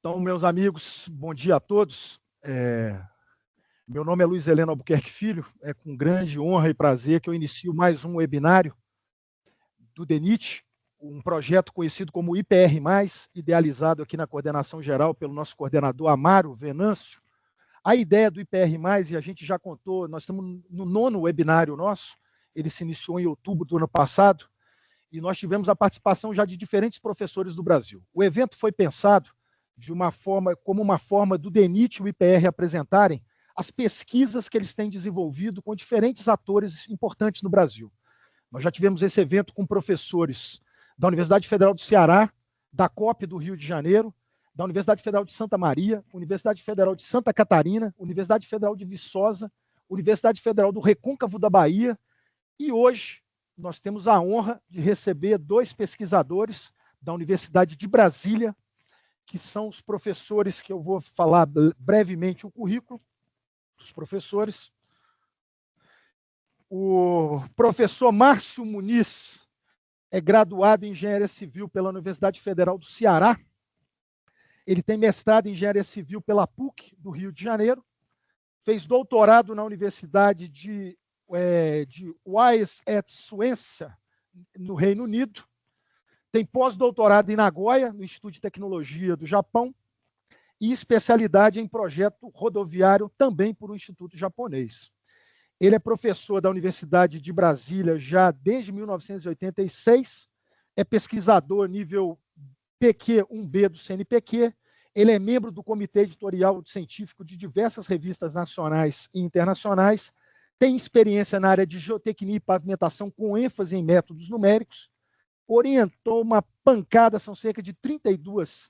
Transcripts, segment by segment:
Então, meus amigos, bom dia a todos. Meu nome é Luiz Heleno Albuquerque Filho. É com grande honra e prazer que eu inicio mais um webinário do DENIT, um projeto conhecido como IPR+, idealizado aqui na coordenação geral pelo nosso coordenador Amaro Venâncio. A ideia do IPR+, e a gente já contou, nós estamos no 9º webinário nosso, ele se iniciou em outubro do ano passado, e nós tivemos a participação já de diferentes professores do Brasil. O evento foi pensado como uma forma do DENIT e o IPR apresentarem as pesquisas que eles têm desenvolvido com diferentes atores importantes no Brasil. Nós já tivemos esse evento com professores da Universidade Federal do Ceará, da COP do Rio de Janeiro, da Universidade Federal de Santa Maria, Universidade Federal de Santa Catarina, Universidade Federal de Viçosa, Universidade Federal do Recôncavo da Bahia, e hoje nós temos a honra de receber 2 pesquisadores da Universidade de Brasília, que são os professores que eu vou falar brevemente o currículo dos professores. O professor Márcio Muniz é graduado em Engenharia Civil pela Universidade Federal do Ceará. Ele tem mestrado em Engenharia Civil pela PUC do Rio de Janeiro. Fez doutorado na Universidade de Wyss et Swansea, no Reino Unido. Tem pós-doutorado em Nagoya, no Instituto de Tecnologia do Japão, e especialidade em projeto rodoviário também por um instituto japonês. Ele é professor da Universidade de Brasília já desde 1986, é pesquisador nível PQ 1B do CNPq, ele é membro do Comitê Editorial Científico de diversas revistas nacionais e internacionais, tem experiência na área de geotecnia e pavimentação com ênfase em métodos numéricos, orientou uma pancada, são cerca de 32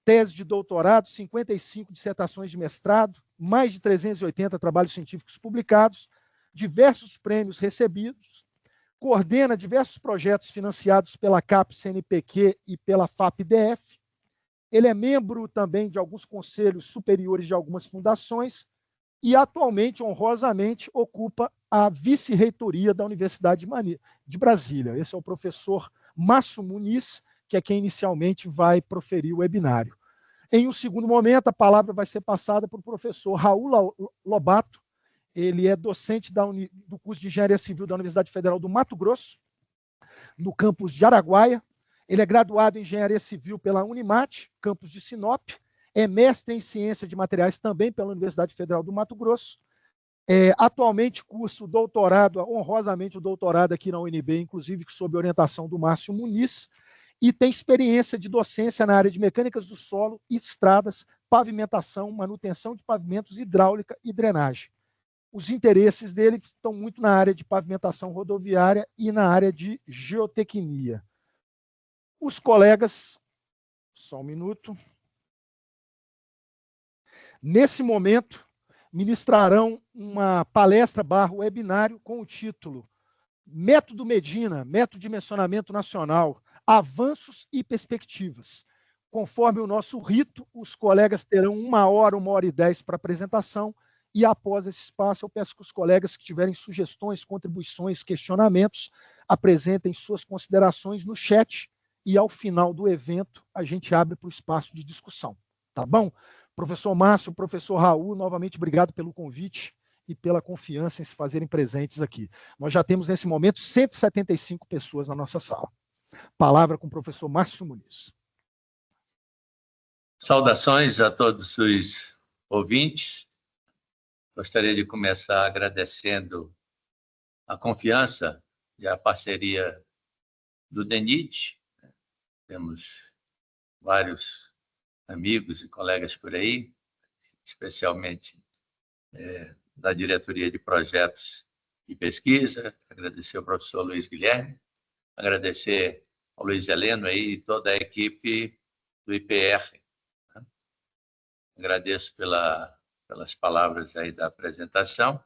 teses de doutorado, 55 dissertações de mestrado, mais de 380 trabalhos científicos publicados, diversos prêmios recebidos, coordena diversos projetos financiados pela CAPES CNPq e pela FAPDF. Ele é membro também de alguns conselhos superiores de algumas fundações e atualmente, honrosamente, ocupa a vice-reitoria da Universidade de Brasília. Esse é o professor Márcio Muniz, que é quem inicialmente vai proferir o webinário. Em um segundo momento, a palavra vai ser passada para o professor Raul Lobato. Ele é docente do curso de Engenharia Civil da Universidade Federal do Mato Grosso, no campus de Araguaia. Ele é graduado em Engenharia Civil pela Unimat, campus de Sinop. É mestre em Ciência de Materiais também pela Universidade Federal do Mato Grosso. Atualmente cursa o doutorado, honrosamente o doutorado aqui na UNB, inclusive sob orientação do Márcio Muniz, e tem experiência de docência na área de mecânicas do solo, estradas, pavimentação, manutenção de pavimentos, hidráulica e drenagem. Os interesses dele estão muito na área de pavimentação rodoviária e na área de geotecnia. Os colegas, só um minuto, nesse momento, ministrarão uma palestra /webinário com o título Método Medina, Método de Dimensionamento Nacional, Avanços e Perspectivas. Conforme o nosso rito, os colegas terão 1 hora, 1h10 para apresentação, e após esse espaço eu peço que os colegas que tiverem sugestões, contribuições, questionamentos, apresentem suas considerações no chat, e ao final do evento a gente abre para o espaço de discussão. Tá bom? Professor Márcio, professor Raul, novamente obrigado pelo convite e pela confiança em se fazerem presentes aqui. Nós já temos, nesse momento, 175 pessoas na nossa sala. Palavra com o professor Márcio Muniz. Saudações a todos os ouvintes. Gostaria de começar agradecendo a confiança e a parceria do DENIT. Temos vários amigos e colegas por aí, especialmente da Diretoria de Projetos e Pesquisa. Agradecer ao professor Luiz Guilherme, agradecer ao Luiz Heleno aí, e toda a equipe do IPR. Agradeço pelas palavras aí da apresentação.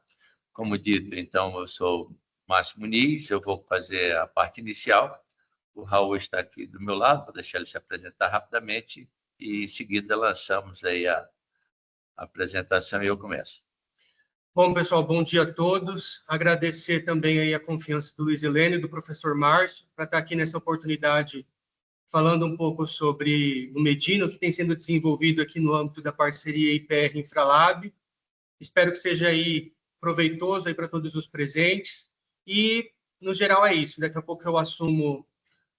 Como dito, então, eu sou Márcio Muniz, eu vou fazer a parte inicial. O Raul está aqui do meu lado, vou deixar ele se apresentar rapidamente e, em seguida, lançamos aí a apresentação e eu começo. Bom, pessoal, bom dia a todos. Agradecer também aí a confiança do Luiz Heleno e do professor Márcio para estar aqui nessa oportunidade falando um pouco sobre o Medina, que tem sendo desenvolvido aqui no âmbito da parceria IPR Infralab. Espero que seja aí proveitoso aí para todos os presentes. E, no geral, é isso. Daqui a pouco eu assumo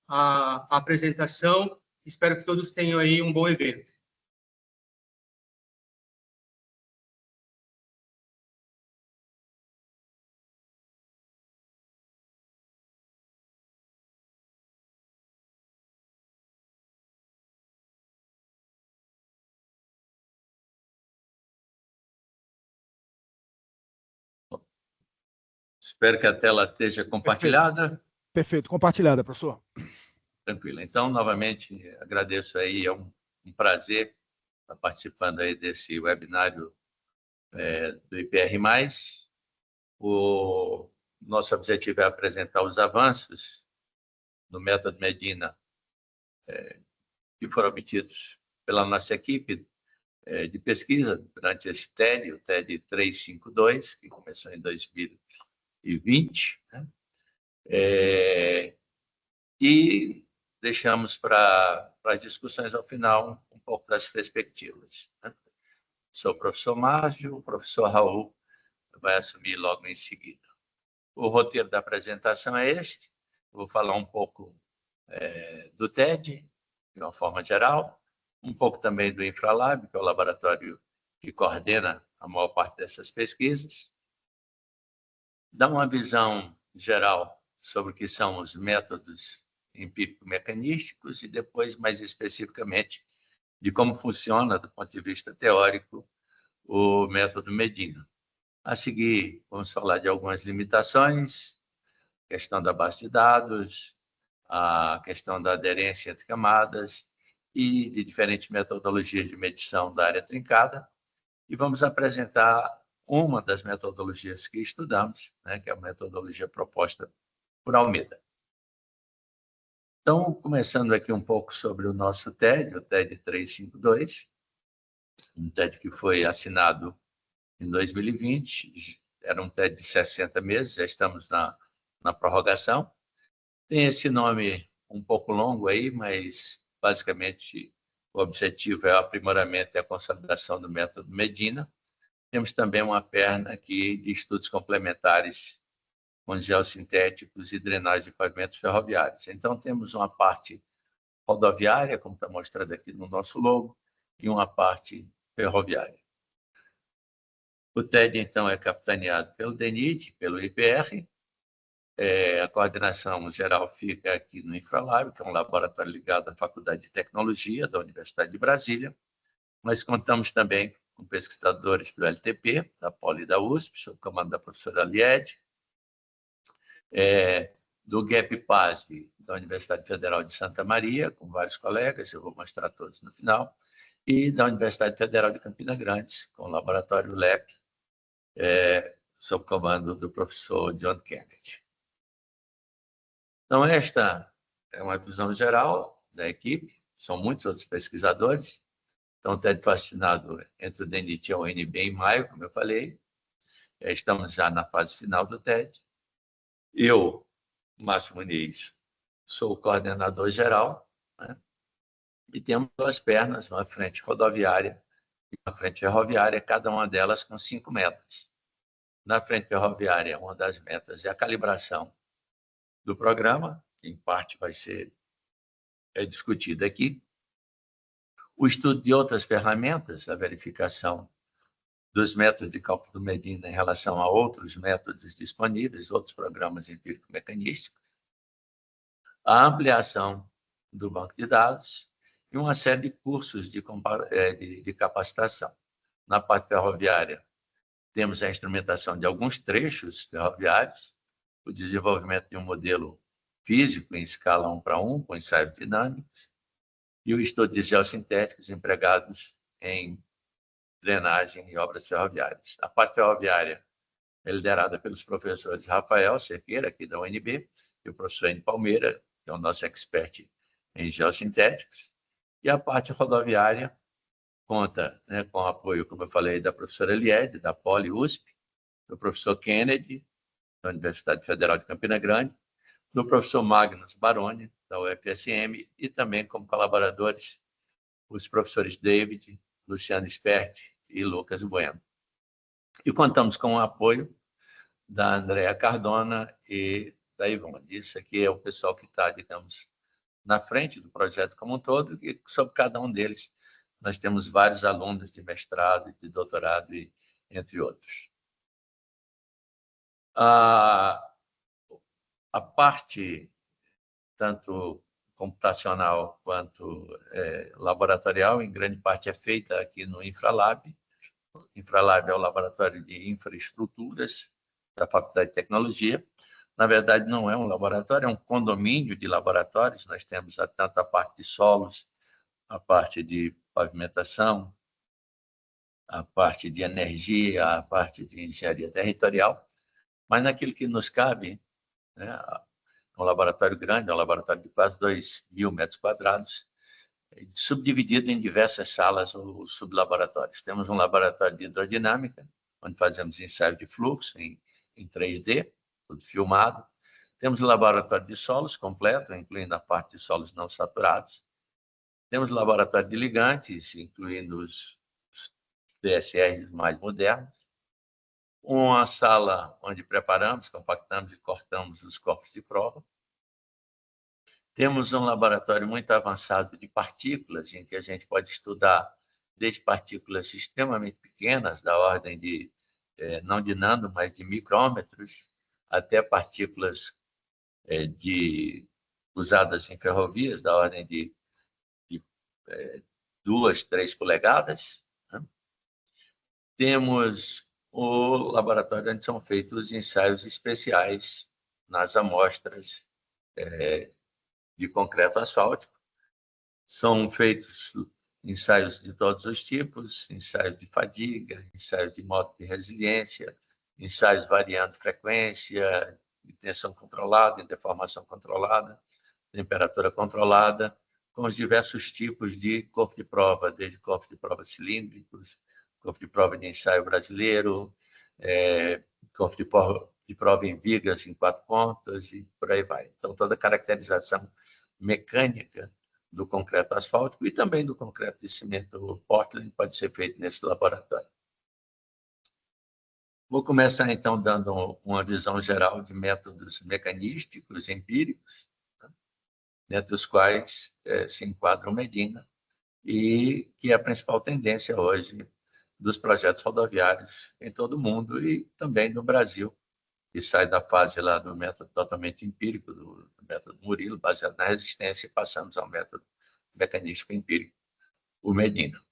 a apresentação. Espero que todos tenham aí um bom evento. Espero que a tela esteja compartilhada. Perfeito. Compartilhada, professor. Tranquilo. Então, novamente, agradeço aí, é um prazer estar participando aí desse webinário do IPR+. O nosso objetivo é apresentar os avanços no método Medina que foram obtidos pela nossa equipe de pesquisa durante esse TED, o TED 352, que começou em 2020, né? E deixamos para as discussões ao final um pouco das perspectivas, né? Sou o professor Márcio, o professor Raul vai assumir logo em seguida. O roteiro da apresentação é este. Vou falar um pouco do TED, de uma forma geral, um pouco também do Infralab, que é o laboratório que coordena a maior parte dessas pesquisas, dar uma visão geral sobre o que são os métodos empírico-mecanísticos e depois, mais especificamente, de como funciona, do ponto de vista teórico, o método Medina. A seguir, vamos falar de algumas limitações, questão da base de dados, a questão da aderência entre camadas e de diferentes metodologias de medição da área trincada. E vamos apresentar uma das metodologias que estudamos, né, que é a metodologia proposta por Almeida. Então, começando aqui um pouco sobre o nosso TED, o TED 352, um TED que foi assinado em 2020, era um TED de 60 meses, já estamos na prorrogação. Tem esse nome um pouco longo aí, mas basicamente o objetivo é o aprimoramento e a consolidação do método Medina. Temos também uma perna aqui de estudos complementares com geossintéticos e drenagem de pavimentos ferroviários. Então, temos uma parte rodoviária, como está mostrado aqui no nosso logo, e uma parte ferroviária. O TED, então, é capitaneado pelo DENIT, pelo IPR. A coordenação geral fica aqui no Infralab, que é um laboratório ligado à Faculdade de Tecnologia da Universidade de Brasília. Nós contamos também com pesquisadores do LTP, da Poli e da USP, sob o comando da professora Lied, do GAP-PASB, da Universidade Federal de Santa Maria, com vários colegas, eu vou mostrar todos no final, e da Universidade Federal de Campina Grande, com o laboratório LEP, sob o comando do professor John Kennedy. Então, esta é uma visão geral da equipe, são muitos outros pesquisadores. Então, o TED foi assinado entre o DENIT e a UNB em maio, como eu falei. Estamos já na fase final do TED. Eu, Márcio Muniz, sou o coordenador geral, né? E temos duas pernas, uma frente rodoviária e uma frente ferroviária, cada uma delas com 5 metas. Na frente ferroviária, uma das metas é a calibração do programa, que em parte vai ser discutida aqui. O estudo de outras ferramentas, a verificação dos métodos de cálculo do Medina em relação a outros métodos disponíveis, outros programas empírico-mecanísticos, a ampliação do banco de dados e uma série de cursos de capacitação. Na parte ferroviária, temos a instrumentação de alguns trechos ferroviários, o desenvolvimento de um modelo físico em escala 1:1, com ensaios dinâmicos, e o estudo de geossintéticos empregados em drenagem e obras ferroviárias. A parte ferroviária é liderada pelos professores Rafael Cerqueira, aqui da UNB, e o professor N. Palmeira, que é o nosso expert em geossintéticos. E a parte rodoviária conta, né, com o apoio, como eu falei, da professora Lied, da Poli USP, do professor Kennedy, da Universidade Federal de Campina Grande, do professor Magnus Baroni, da UFSM, e também como colaboradores os professores David, Luciano Sperti e Lucas Bueno. E contamos com o apoio da Andréa Cardona e da Ivone. Isso aqui é o pessoal que está, digamos, na frente do projeto como um todo, e sobre cada um deles nós temos vários alunos de mestrado, de doutorado, e entre outros. A parte, tanto computacional quanto laboratorial, em grande parte é feita aqui no Infralab. O Infralab é o laboratório de infraestruturas da Faculdade de Tecnologia. Na verdade, não é um laboratório, é um condomínio de laboratórios. Nós temos tanto a parte de solos, a parte de pavimentação, a parte de energia, a parte de engenharia territorial. Mas naquilo que nos cabe, né, um laboratório grande, um laboratório de quase 2.000 metros quadrados, subdividido em diversas salas ou sublaboratórios. Temos um laboratório de hidrodinâmica, onde fazemos ensaio de fluxo em 3D, tudo filmado. Temos o laboratório de solos completo, incluindo a parte de solos não saturados. Temos o laboratório de ligantes, incluindo os DSRs mais modernos. Uma sala onde preparamos, compactamos e cortamos os corpos de prova. Temos um laboratório muito avançado de partículas, em que a gente pode estudar desde partículas extremamente pequenas, da ordem de, não de nano, mas de micrômetros, até partículas usadas em ferrovias, da ordem de 2, 3 polegadas. Né? Temos o laboratório onde são feitos ensaios especiais nas amostras de concreto asfáltico. São feitos ensaios de todos os tipos, ensaios de fadiga, ensaios de modo de resiliência, ensaios variando frequência, de tensão controlada, deformação controlada, temperatura controlada, com os diversos tipos de corpo de prova, desde corpo de prova cilíndricos, corpo de prova de ensaio brasileiro, corpo de prova em vigas em 4 pontas e por aí vai. Então, toda a caracterização mecânica do concreto asfáltico e também do concreto de cimento Portland pode ser feito nesse laboratório. Vou começar, então, dando uma visão geral de métodos mecanísticos empíricos, né, dentre os quais se enquadra o Medina, e que é a principal tendência hoje dos projetos rodoviários em todo o mundo e também no Brasil, que sai da fase lá do método totalmente empírico, do método Murilo, baseado na resistência, e passamos ao método mecanístico empírico, o Medina.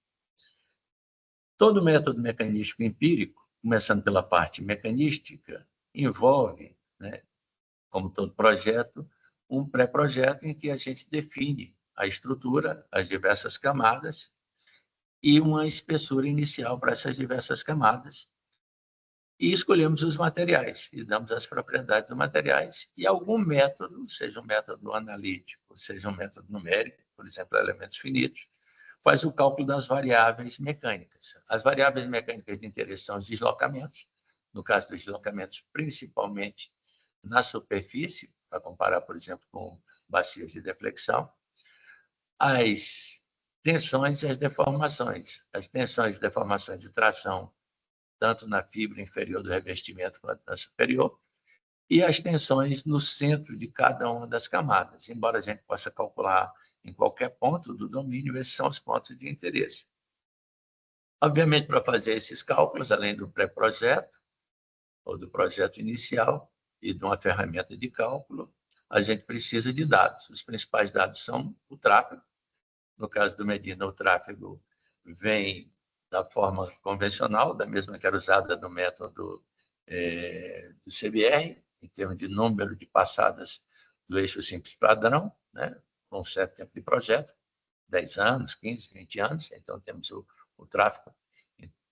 Todo método mecanístico empírico, começando pela parte mecanística, envolve, né, como todo projeto, um pré-projeto em que a gente define a estrutura, as diversas camadas e uma espessura inicial para essas diversas camadas. E escolhemos os materiais e damos as propriedades dos materiais e algum método, seja um método analítico, seja um método numérico, por exemplo, elementos finitos, faz o cálculo das variáveis mecânicas. As variáveis mecânicas de interesse são os deslocamentos, no caso dos deslocamentos, principalmente na superfície, para comparar, por exemplo, com bacias de deflexão, as tensões e as deformações. As tensões e deformações de tração, tanto na fibra inferior do revestimento quanto na superior, e as tensões no centro de cada uma das camadas. Embora a gente possa calcular em qualquer ponto do domínio, esses são os pontos de interesse. Obviamente, para fazer esses cálculos, além do pré-projeto, ou do projeto inicial, e de uma ferramenta de cálculo, a gente precisa de dados. Os principais dados são o tráfego. No caso do Medina, o tráfego vem da forma convencional, da mesma que era usada no método do CBR, em termos de número de passadas do eixo simples padrão, né, com um certo tempo de projeto, 10 anos, 15, 20 anos, então temos o tráfego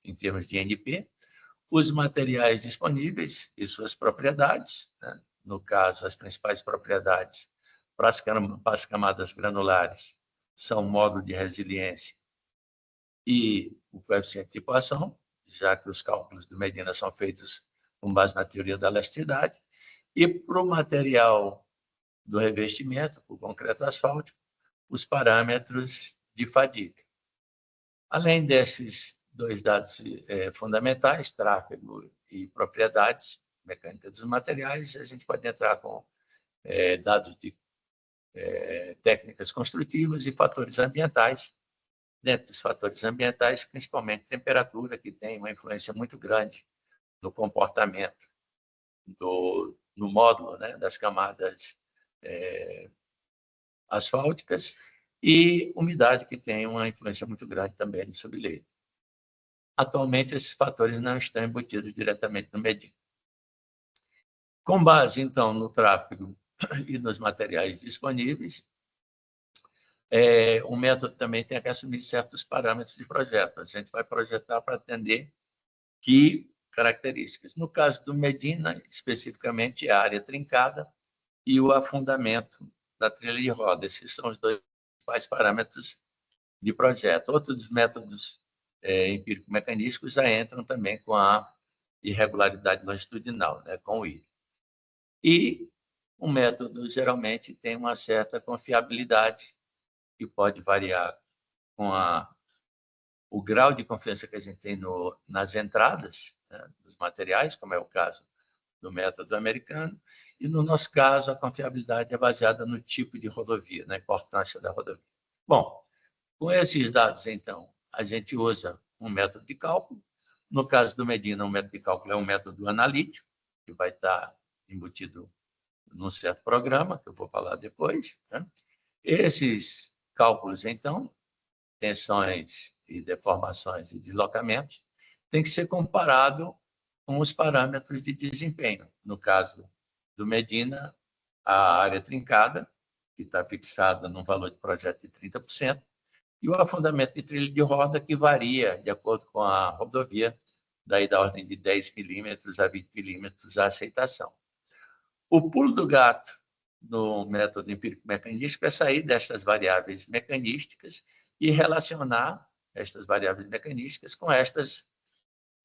em termos de NP, os materiais disponíveis e suas propriedades, né, no caso, as principais propriedades para as camadas granulares são o módulo de resiliência e o coeficiente de Poisson, já que os cálculos do Medina são feitos com base na teoria da elasticidade. E para o material do revestimento, o concreto asfáltico, os parâmetros de fadiga. Além desses dois dados fundamentais, tráfego e propriedades mecânicas dos materiais, a gente pode entrar com dados de técnicas construtivas e fatores ambientais. Dentro dos fatores ambientais, principalmente temperatura, que tem uma influência muito grande no comportamento no módulo, né, das camadas asfálticas, e umidade, que tem uma influência muito grande também no subleito. Atualmente, esses fatores não estão embutidos diretamente no Medina. Com base, então, no tráfego e nos materiais disponíveis, o método também tem que assumir certos parâmetros de projeto. A gente vai projetar para atender que características. No caso do Medina, especificamente, a área trincada e o afundamento da trilha de roda. Esses são os dois principais parâmetros de projeto. Outros métodos empírico-mecanísticos já entram também com a irregularidade longitudinal, né, com o I. E o método geralmente tem uma certa confiabilidade, que pode variar com o grau de confiança que a gente tem nas entradas, né, dos materiais, como é o caso do método americano, e, no nosso caso, a confiabilidade é baseada no tipo de rodovia, na importância da rodovia. Bom, com esses dados, então, a gente usa um método de cálculo. No caso do Medina, o método de cálculo é um método analítico, que vai estar embutido num certo programa, que eu vou falar depois, né? Esses cálculos, então, tensões e deformações e deslocamentos, tem que ser comparado com os parâmetros de desempenho. No caso do Medina, a área trincada, que está fixada num valor de projeto de 30%, e o afundamento de trilha de roda, que varia de acordo com a rodovia, daí da ordem de 10 milímetros a 20 milímetros a aceitação. O pulo do gato no método empírico-mecanístico é sair destas variáveis mecanísticas e relacionar estas variáveis mecanísticas com estas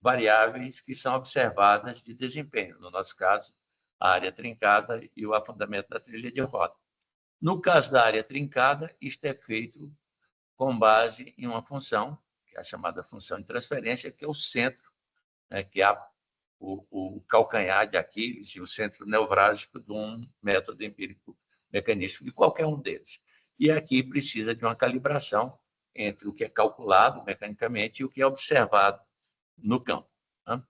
variáveis que são observadas de desempenho, no nosso caso, a área trincada e o afundamento da trilha de roda. No caso da área trincada, isto é feito com base em uma função, que é a chamada função de transferência, que é o centro, né, que é o calcanhar de Aquiles e o centro nevrálgico de um método empírico mecanístico, de qualquer um deles. E aqui precisa de uma calibração entre o que é calculado mecanicamente e o que é observado no campo, né?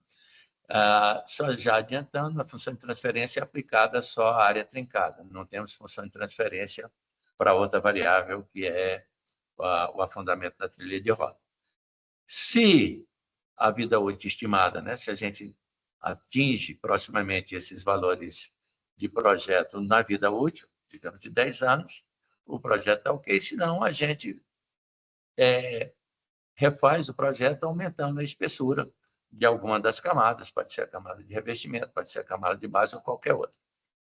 Só já adiantando, a função de transferência é aplicada só à área trincada. Não temos função de transferência para outra variável, que é o afundamento da trilha de roda. Se a vida útil estimada, né, se a gente atinge proximamente esses valores de projeto na vida útil, digamos, de 10 anos, o projeto é ok, senão a gente refaz o projeto aumentando a espessura de alguma das camadas, pode ser a camada de revestimento, pode ser a camada de base ou qualquer outra.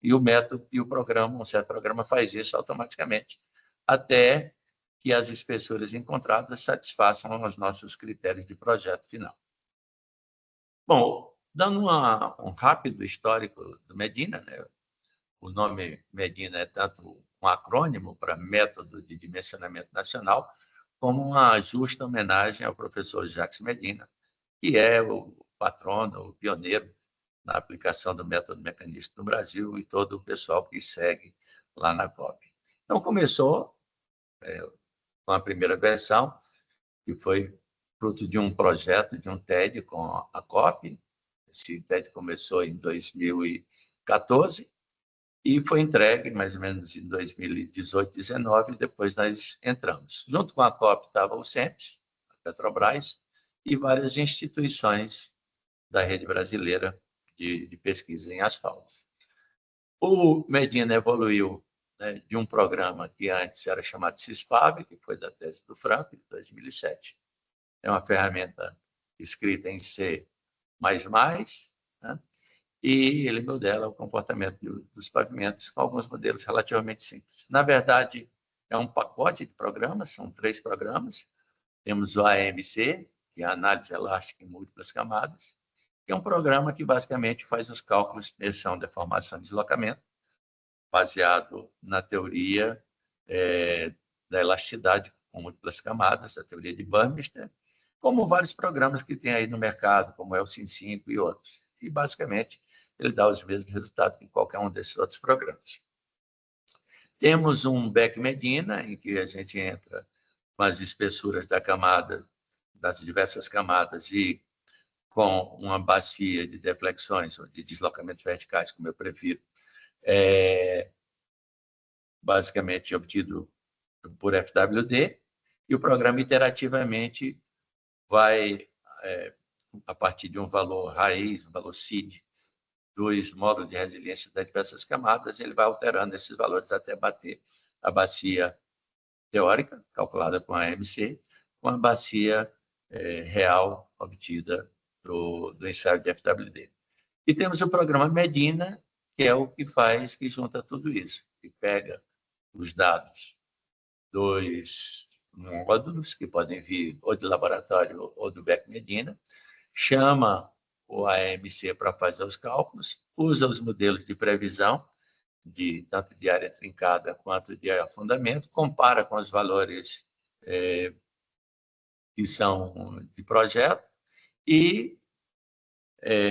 E o método e o programa, um certo programa faz isso automaticamente, até que as espessuras encontradas satisfaçam os nossos critérios de projeto final. Bom, dando um rápido histórico do Medina, né? O nome Medina é tanto um acrônimo para Método de Dimensionamento Nacional, como uma justa homenagem ao professor Jacques Medina, que é o patrono, o pioneiro na aplicação do método mecanístico no Brasil, e todo o pessoal que segue lá na COP. Então, começou com a primeira versão, que foi fruto de um projeto, de um TED com a COP. Esse TED começou em 2014 e foi entregue mais ou menos em 2018, 2019, e depois nós entramos. Junto com a COP estava o CEMPES, a Petrobras, e várias instituições da rede brasileira de pesquisa em asfalto. O Medina evoluiu, né, de um programa que antes era chamado CISPAB, que foi da tese do Franco, de 2007. É uma ferramenta escrita em C++, né? E ele modela o comportamento dos pavimentos com alguns modelos relativamente simples. Na verdade, é um pacote de programas, são 3 programas. Temos o AMC, que é a Análise Elástica em Múltiplas Camadas, que é um programa que basicamente faz os cálculos de tensão, deformação e deslocamento baseado na teoria da elasticidade com múltiplas camadas, a teoria de Burmeister, como vários programas que tem aí no mercado, como é o SIM5 e outros. E, basicamente, ele dá os mesmos resultados que qualquer um desses outros programas. Temos um Beck-Medina, em que a gente entra com as espessuras da camada, das diversas camadas, e com uma bacia de deflexões, ou de deslocamentos verticais, como eu prefiro, basicamente obtido por FWD, e o programa iterativamente vai, a partir de um valor raiz, um valor SID, dos módulos de resiliência das diversas camadas, ele vai alterando esses valores até bater a bacia teórica, calculada com a AMC, com a bacia real obtida do ensaio de FWD. E temos o programa Medina, que é o que junta tudo isso, que pega os dados dos módulos, que podem vir ou de laboratório ou do Beck-Medina, chama o AMC para fazer os cálculos, usa os modelos de previsão, tanto de área trincada quanto de afundamento, compara com os valores que são de projeto e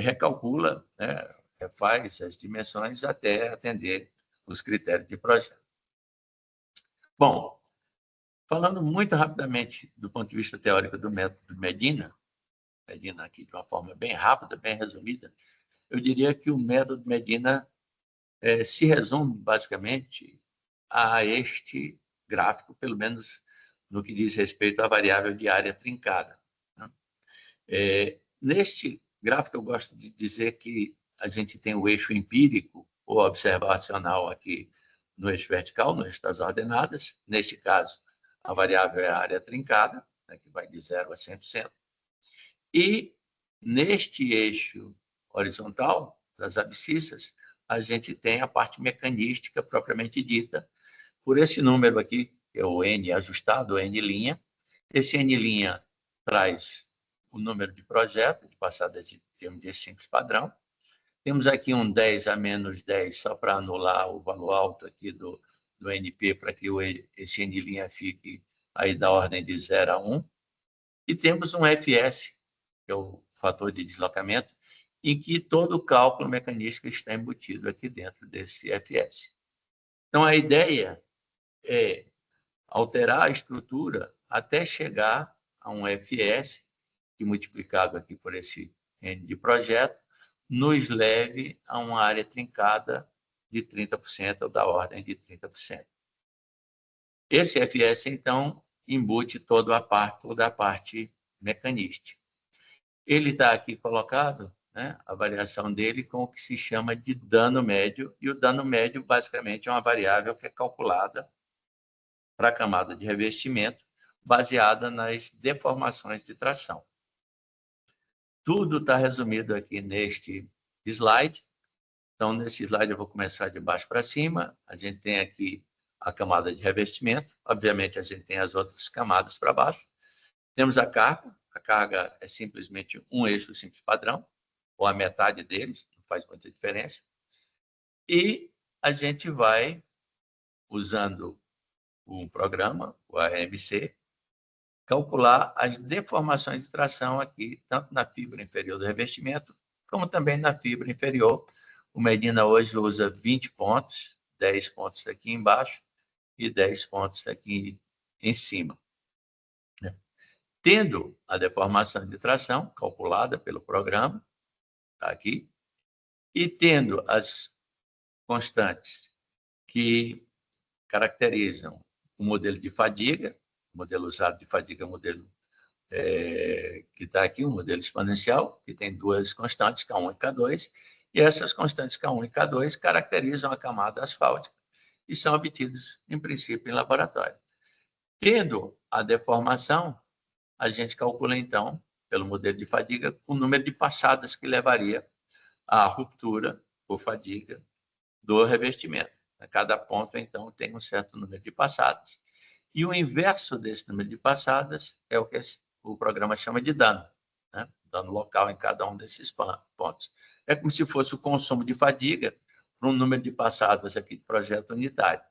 recalcula, né, refaz as dimensões até atender os critérios de projeto. Bom, falando muito rapidamente do ponto de vista teórico do método Medina aqui de uma forma bem rápida, bem resumida, eu diria que o método Medina se resume basicamente a este gráfico, pelo menos no que diz respeito à variável de área trincada, né? Neste gráfico, eu gosto de dizer que a gente tem o eixo empírico ou observacional aqui no eixo vertical, no eixo das ordenadas. Neste caso, a variável é a área trincada, né, que vai de 0 a 100%. E neste eixo horizontal das abscissas, a gente tem a parte mecanística propriamente dita, por esse número aqui, que é o N ajustado, o N'. Esse N' traz o número de projeto, de passada de termo de simples padrão. Temos aqui um 10 a menos 10, só para anular o valor alto aqui do NP, para que esse N' fique aí da ordem de 0 a 1. E temos um FS, que é o fator de deslocamento, em que todo o cálculo mecanístico está embutido aqui dentro desse FS. Então, a ideia é alterar a estrutura até chegar a um FS, que multiplicado aqui por esse N de projeto, nos leve a uma área trincada de 30%, ou da ordem de 30%. Esse FS, então, embute toda a parte mecanística. Ele está aqui colocado, né, a variação dele com o que se chama de dano médio, e o dano médio, basicamente, é uma variável que é calculada para a camada de revestimento, baseada nas deformações de tração. Tudo está resumido aqui neste slide. Então, nesse slide, eu vou começar de baixo para cima. A gente tem aqui a camada de revestimento. Obviamente, a gente tem as outras camadas para baixo. Temos a carga. A carga é simplesmente um eixo simples padrão, ou a metade deles, não faz muita diferença. E a gente vai, usando um programa, o AMC, calcular as deformações de tração aqui, tanto na fibra inferior do revestimento, como também na fibra inferior. O Medina hoje usa 20 pontos, 10 pontos aqui embaixo e 10 pontos aqui em cima. Tendo a deformação de tração calculada pelo programa, tá aqui, e tendo as constantes que caracterizam o modelo de fadiga, o modelo usado de fadiga é o modelo que está aqui, um modelo exponencial, que tem duas constantes, K1 e K2, e essas constantes K1 e K2 caracterizam a camada asfáltica e são obtidos, em princípio, em laboratório. Tendo a deformação, a gente calcula, então, pelo modelo de fadiga, o número de passadas que levaria à ruptura por fadiga do revestimento. A cada ponto, então, tem um certo número de passadas. E o inverso desse número de passadas é o que o programa chama de dano, né? Dano local em cada um desses pontos. É como se fosse o consumo de fadiga, para um número de passadas aqui de projeto unitário.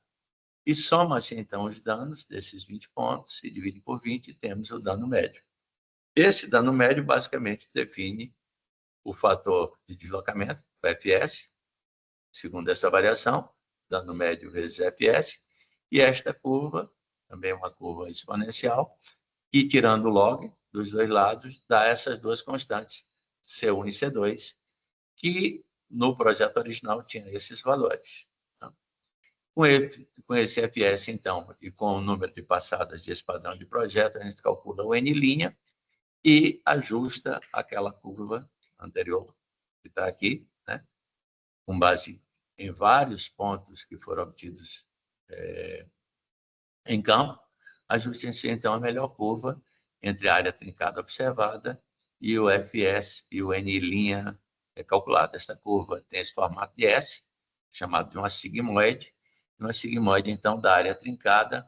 E soma-se, então, os danos desses 20 pontos, se divide por 20 e temos o dano médio. Esse dano médio, basicamente, define o fator de deslocamento, o FS, segundo essa variação, dano médio vezes FS, e esta curva, também uma curva exponencial, que, tirando o log dos dois lados, dá essas duas constantes, C1 e C2, que no projeto original tinha esses valores. Com esse FS, então, e com o número de passadas desse padrão de projeto, a gente calcula o N' e ajusta aquela curva anterior, que está aqui, né? Com base em vários pontos que foram obtidos em campo, ajusta-se, então, a melhor curva entre a área trincada observada e o FS e o N' calculado. Esta curva tem esse formato de S, chamado de uma sigmoide, então, da área trincada,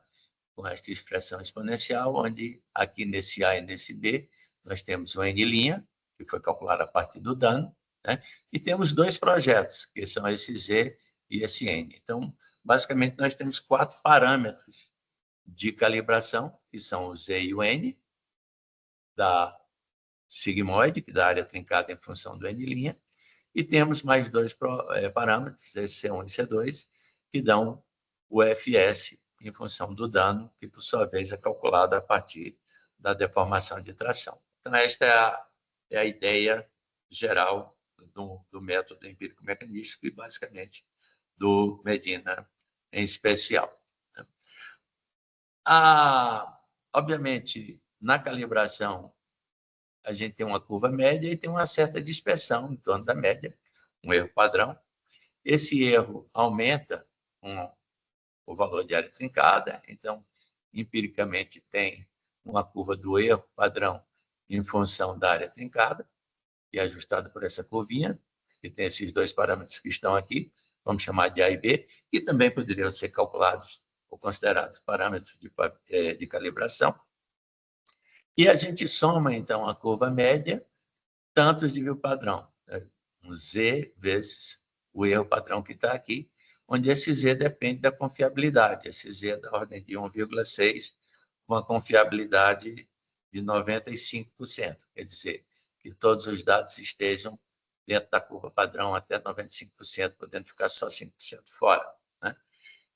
com esta expressão exponencial, onde aqui nesse A e nesse B, nós temos o N', que foi calculado a partir do dano, né? E temos dois projetos, que são esse Z e esse N. Então, basicamente, nós temos 4 parâmetros de calibração, que são o Z e o N, da sigmoide, que dá a área trincada em função do N', e temos mais 2 parâmetros, esse C1 e C2, que dão o FS em função do dano, que, por sua vez, é calculado a partir da deformação de tração. Então, esta é a ideia geral do método empírico-mecanístico e, basicamente, do Medina em especial. Obviamente, na calibração, a gente tem uma curva média e tem uma certa dispersão em torno da média, um erro padrão. Esse erro aumenta com o valor de área trincada, então, empiricamente, tem uma curva do erro padrão em função da área trincada, que é ajustada por essa curvinha, que tem esses 2 parâmetros que estão aqui, vamos chamar de A e B, que também poderiam ser calculados ou considerados parâmetros de calibração. E a gente soma, então, a curva média, tantos de desvio padrão, um Z vezes o erro padrão que está aqui, onde esse Z depende da confiabilidade. Esse Z é da ordem de 1,6, com a confiabilidade de 95%. Quer dizer, que todos os dados estejam dentro da curva padrão até 95%, podendo ficar só 5% fora, né?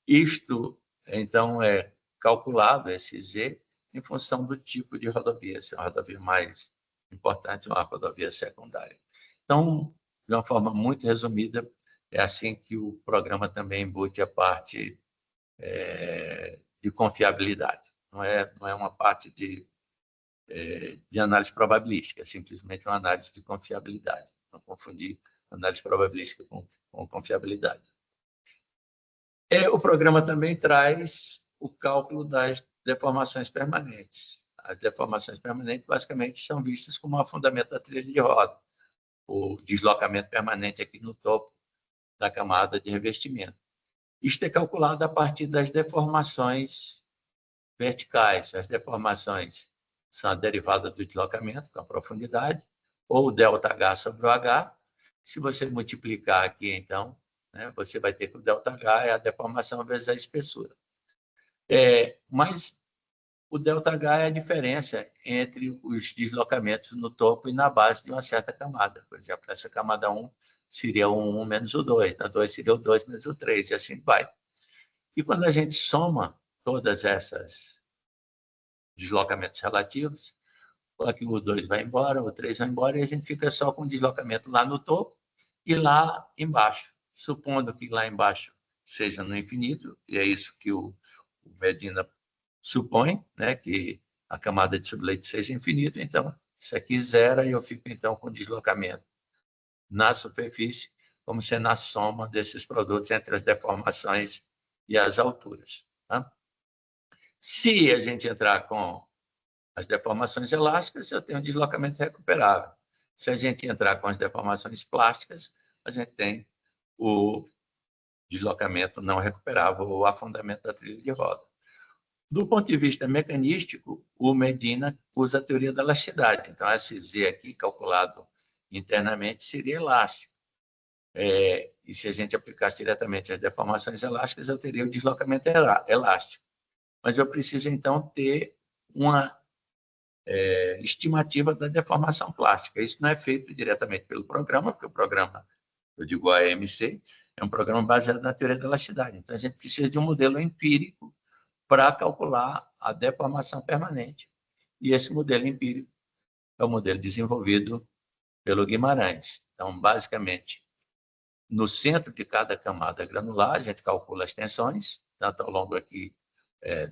Isto, então, é calculado, esse Z, em função do tipo de rodovia, se é uma rodovia mais importante ou uma rodovia secundária. Então, de uma forma muito resumida, é assim que o programa também embute a parte de confiabilidade. Não é uma parte de análise probabilística, é simplesmente uma análise de confiabilidade. Não confundir análise probabilística com confiabilidade. O programa também traz o cálculo das deformações permanentes. As deformações permanentes, basicamente, são vistas como um afundamento da trilha de roda, o deslocamento permanente aqui no topo da camada de revestimento. Isto é calculado a partir das deformações verticais. As deformações são a derivada do deslocamento com a profundidade, ou o ΔH sobre o H. Se você multiplicar aqui, então, né, você vai ter que o ΔH é a deformação vezes a espessura. Mas o ΔH é a diferença entre os deslocamentos no topo e na base de uma certa camada. Por exemplo, essa camada 1 seria o 1 menos o 2, na 2 seria o 2 menos o 3, e assim vai. E quando a gente soma todas essas deslocamentos relativos, aqui o 2 vai embora, o 3 vai embora, e a gente fica só com o deslocamento lá no topo e lá embaixo. Supondo que lá embaixo seja no infinito, e é isso que o Medina supõe, né, que a camada de subleite seja infinito, então isso aqui zera e eu fico então com deslocamento na superfície, como sendo a soma desses produtos entre as deformações e as alturas. Tá? Se a gente entrar com as deformações elásticas, eu tenho um deslocamento recuperável. Se a gente entrar com as deformações plásticas, a gente tem o deslocamento não recuperável, ou afundamento da trilha de roda. Do ponto de vista mecanístico, o Medina usa a teoria da elasticidade. Então, esse Z aqui, calculado internamente, seria elástico. E se a gente aplicasse diretamente as deformações elásticas, eu teria o deslocamento elástico. Mas eu preciso, então, ter uma estimativa da deformação plástica. Isso não é feito diretamente pelo programa, porque o programa, eu digo AMC, é um programa baseado na teoria da elasticidade. Então, a gente precisa de um modelo empírico para calcular a deformação permanente. E esse modelo empírico é o modelo desenvolvido pelo Guimarães. Então, basicamente, no centro de cada camada granular, a gente calcula as tensões, tanto ao longo aqui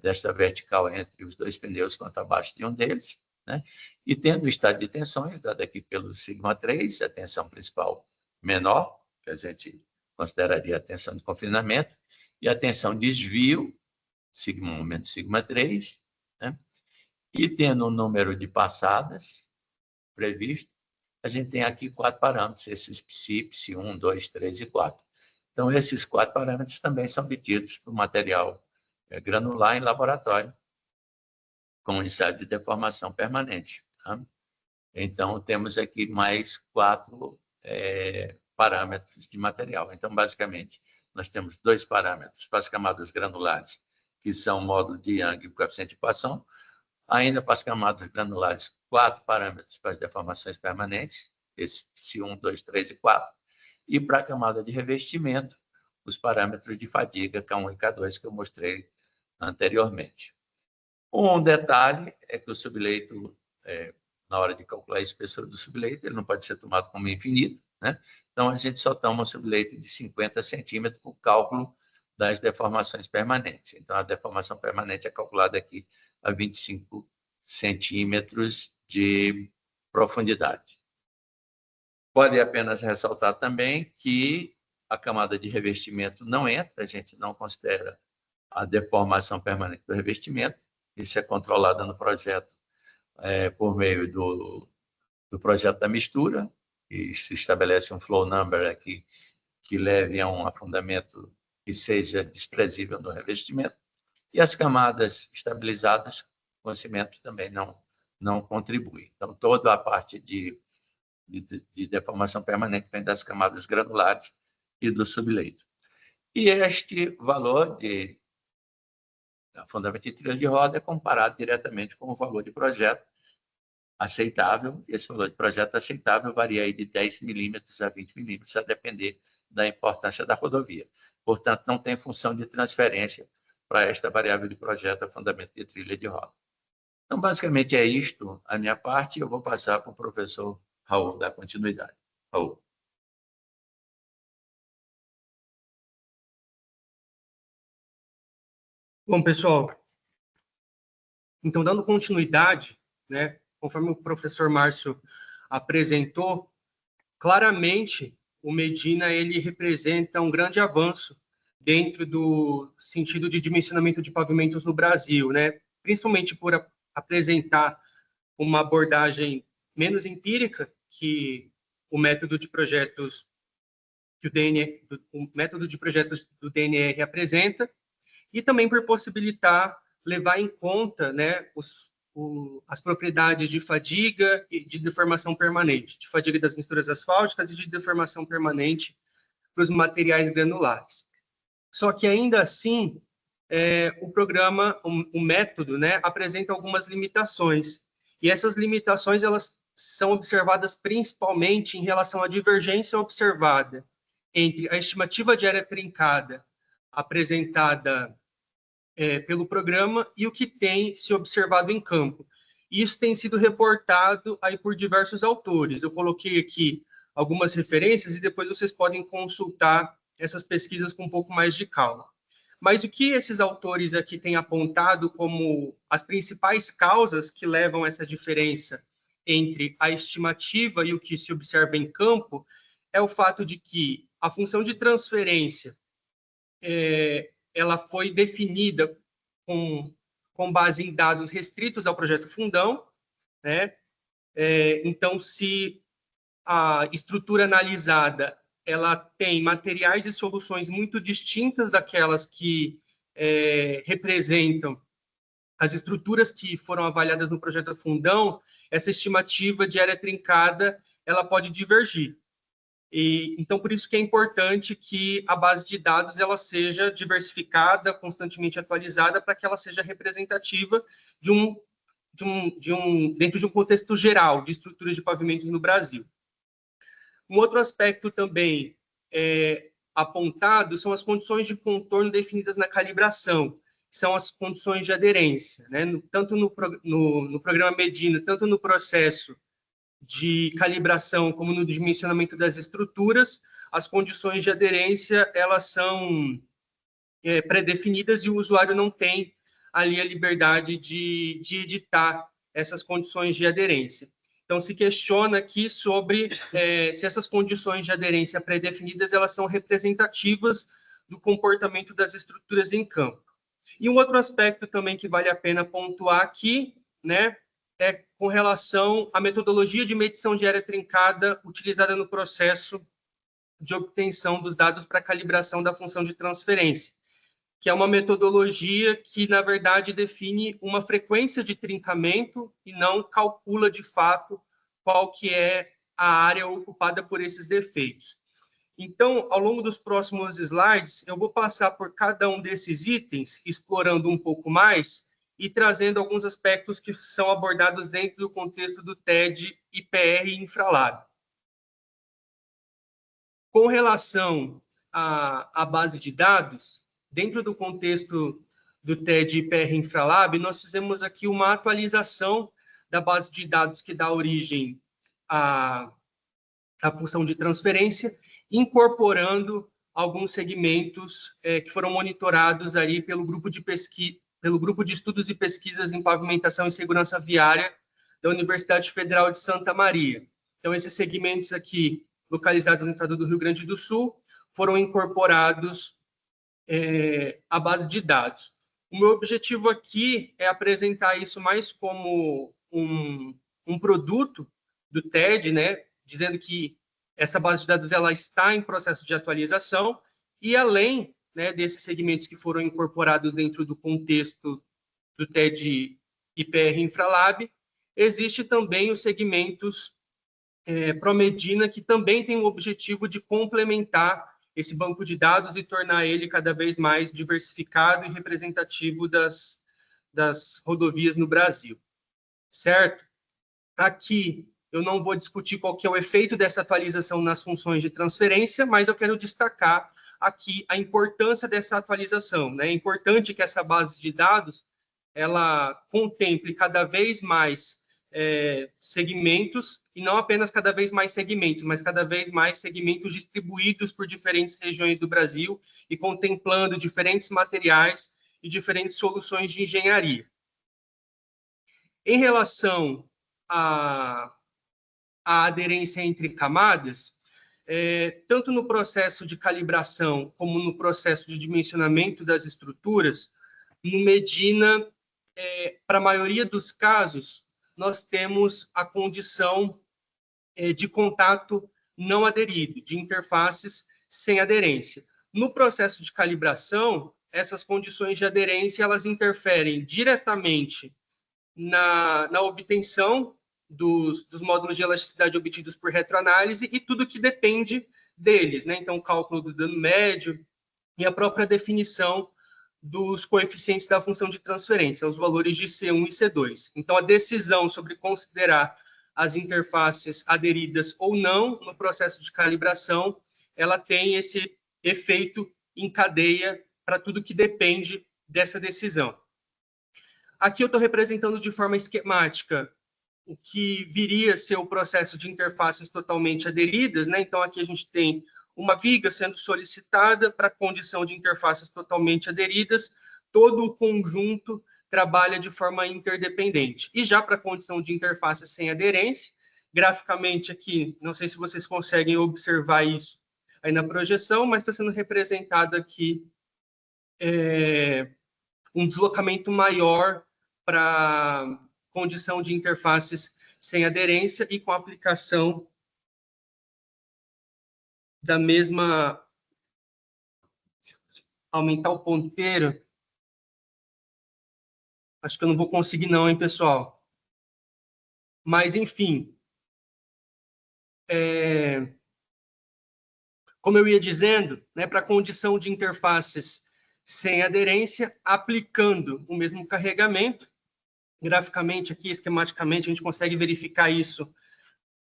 desta vertical entre os dois pneus quanto abaixo de um deles, né? E tendo o estado de tensões, dado aqui pelo σ3, a tensão principal menor, que a gente consideraria a tensão de confinamento, e a tensão de desvio, σ1 menos σ3, né? E tendo um número de passadas previsto, a gente tem aqui 4 parâmetros, esses psi, psi1, 2, 3 e 4. Então, esses 4 parâmetros também são obtidos por material granular em laboratório, com ensaio de deformação permanente. Tá? Então, temos aqui mais 4 parâmetros de material. Então, basicamente, nós temos 2 parâmetros para as camadas granulares, que são o módulo de Young e o coeficiente de Poisson. Ainda para as camadas granulares, 4 parâmetros para as deformações permanentes, esse psi1, 2, 3 e 4. E para a camada de revestimento, os parâmetros de fadiga, K1 e K2, que eu mostrei anteriormente. Um detalhe é que o subleito, na hora de calcular a espessura do subleito, ele não pode ser tomado como infinito, né? Então, a gente só toma um subleito de 50 centímetros para o cálculo das deformações permanentes. Então, a deformação permanente é calculada aqui a 25 centímetros de profundidade. Pode apenas ressaltar também que a camada de revestimento não entra, a gente não considera a deformação permanente do revestimento. Isso é controlado no projeto por meio do projeto da mistura, e se estabelece um flow number aqui que leve a um afundamento que seja desprezível no revestimento. E as camadas estabilizadas com cimento também não contribui. Então, toda a parte de deformação permanente vem das camadas granulares e do subleito. E este valor de afundamento de trilha de roda é comparado diretamente com o valor de projeto aceitável. Esse valor de projeto aceitável varia aí de 10 milímetros a 20 milímetros, a depender da importância da rodovia. Portanto, não tem função de transferência para esta variável de projeto afundamento de trilha de roda. Então, basicamente, é isto a minha parte. Eu vou passar para o professor Raul dar continuidade. Raul. Bom, pessoal, então, dando continuidade, né, conforme o professor Márcio apresentou, claramente o Medina ele representa um grande avanço dentro do sentido de dimensionamento de pavimentos no Brasil, né? Principalmente por apresentar uma abordagem menos empírica que o método de projetos que o método de projetos do DNR apresenta, e também por possibilitar levar em conta, né, as propriedades de fadiga e de deformação permanente, de fadiga das misturas asfálticas e de deformação permanente para os materiais granulares. Só que, ainda assim, o programa, o método, né, apresenta algumas limitações. E essas limitações elas são observadas principalmente em relação à divergência observada entre a estimativa de área trincada apresentada pelo programa e o que tem se observado em campo. Isso tem sido reportado aí por diversos autores. Eu coloquei aqui algumas referências e depois vocês podem consultar essas pesquisas com um pouco mais de calma. Mas o que esses autores aqui têm apontado como as principais causas que levam essa diferença entre a estimativa e o que se observa em campo é o fato de que a função de transferência ela foi definida com base em dados restritos ao projeto Fundão, né? Então, se a estrutura analisada ela tem materiais e soluções muito distintas daquelas que representam as estruturas que foram avaliadas no projeto Fundão, essa estimativa de área trincada ela pode divergir. Então, por isso que é importante que a base de dados ela seja diversificada, constantemente atualizada, para que ela seja representativa dentro de um contexto geral de estruturas de pavimentos no Brasil. Um outro aspecto também apontado são as condições de contorno definidas na calibração, que são as condições de aderência, né? Tanto no programa Medina, tanto no processo de calibração como no dimensionamento das estruturas, as condições de aderência elas são pré-definidas e o usuário não tem ali a liberdade de editar essas condições de aderência. Então, se questiona aqui sobre se essas condições de aderência pré-definidas elas são representativas do comportamento das estruturas em campo. E um outro aspecto também que vale a pena pontuar aqui, né, é com relação à metodologia de medição de área trincada utilizada no processo de obtenção dos dados para calibração da função de transferência, que é uma metodologia que, na verdade, define uma frequência de trincamento e não calcula, de fato, qual que é a área ocupada por esses defeitos. Então, ao longo dos próximos slides, eu vou passar por cada um desses itens, explorando um pouco mais e trazendo alguns aspectos que são abordados dentro do contexto do TED, IPR e Infralab. Com relação à base de dados, dentro do contexto do TED, IPR e Infralab, nós fizemos aqui uma atualização da base de dados que dá origem à função de transferência, incorporando alguns segmentos que foram monitorados ali pelo grupo de estudos e pesquisas em pavimentação e segurança viária da Universidade Federal de Santa Maria. Então, esses segmentos aqui, localizados no estado do Rio Grande do Sul, foram incorporados à base de dados. O meu objetivo aqui é apresentar isso mais como um produto do TED, né, dizendo que essa base de dados ela está em processo de atualização e, além, né, desses segmentos que foram incorporados dentro do contexto do TED IPR Infralab, existe também os segmentos ProMedina, que também tem o objetivo de complementar esse banco de dados e tornar ele cada vez mais diversificado e representativo das rodovias no Brasil. Certo? Aqui eu não vou discutir qual que é o efeito dessa atualização nas funções de transferência, mas eu quero destacar aqui a importância dessa atualização, né? É importante que essa base de dados ela contemple cada vez mais segmentos, e não apenas cada vez mais segmentos, mas cada vez mais segmentos distribuídos por diferentes regiões do Brasil e contemplando diferentes materiais e diferentes soluções de engenharia. Em relação à aderência entre camadas, tanto no processo de calibração como no processo de dimensionamento das estruturas, no Medina, para a maioria dos casos, nós temos a condição de contato não aderido, de interfaces sem aderência. No processo de calibração, essas condições de aderência elas interferem diretamente na obtenção dos módulos de elasticidade obtidos por retroanálise e tudo que depende deles, né? Então, o cálculo do dano médio e a própria definição dos coeficientes da função de transferência, os valores de C1 e C2. Então, a decisão sobre considerar as interfaces aderidas ou não no processo de calibração, ela tem esse efeito em cadeia para tudo que depende dessa decisão. Aqui eu estou representando de forma esquemática o que viria a ser o processo de interfaces totalmente aderidas, né? Então, aqui a gente tem uma viga sendo solicitada para a condição de interfaces totalmente aderidas, todo o conjunto trabalha de forma interdependente. E já para a condição de interfaces sem aderência, graficamente aqui, não sei se vocês conseguem observar isso aí na projeção, mas está sendo representado aqui um deslocamento maior para condição de interfaces sem aderência e com a aplicação da mesma... Aumentar o ponteiro. Acho que eu não vou conseguir não, hein, pessoal? Mas, enfim. Como eu ia dizendo, né, para a condição de interfaces sem aderência, aplicando o mesmo carregamento, graficamente aqui, esquematicamente, a gente consegue verificar isso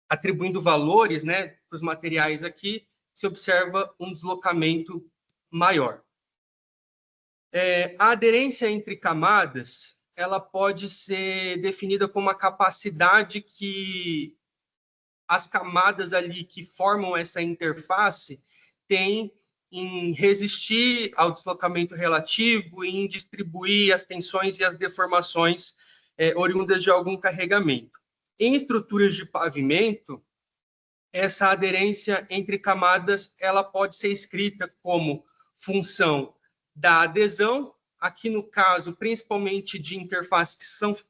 atribuindo valores, né, para os materiais aqui, se observa um deslocamento maior. A aderência entre camadas, ela pode ser definida como a capacidade que as camadas ali que formam essa interface têm em resistir ao deslocamento relativo e em distribuir as tensões e as deformações oriundas de algum carregamento. Em estruturas de pavimento, essa aderência entre camadas ela pode ser escrita como função da adesão, aqui no caso, principalmente de interfaces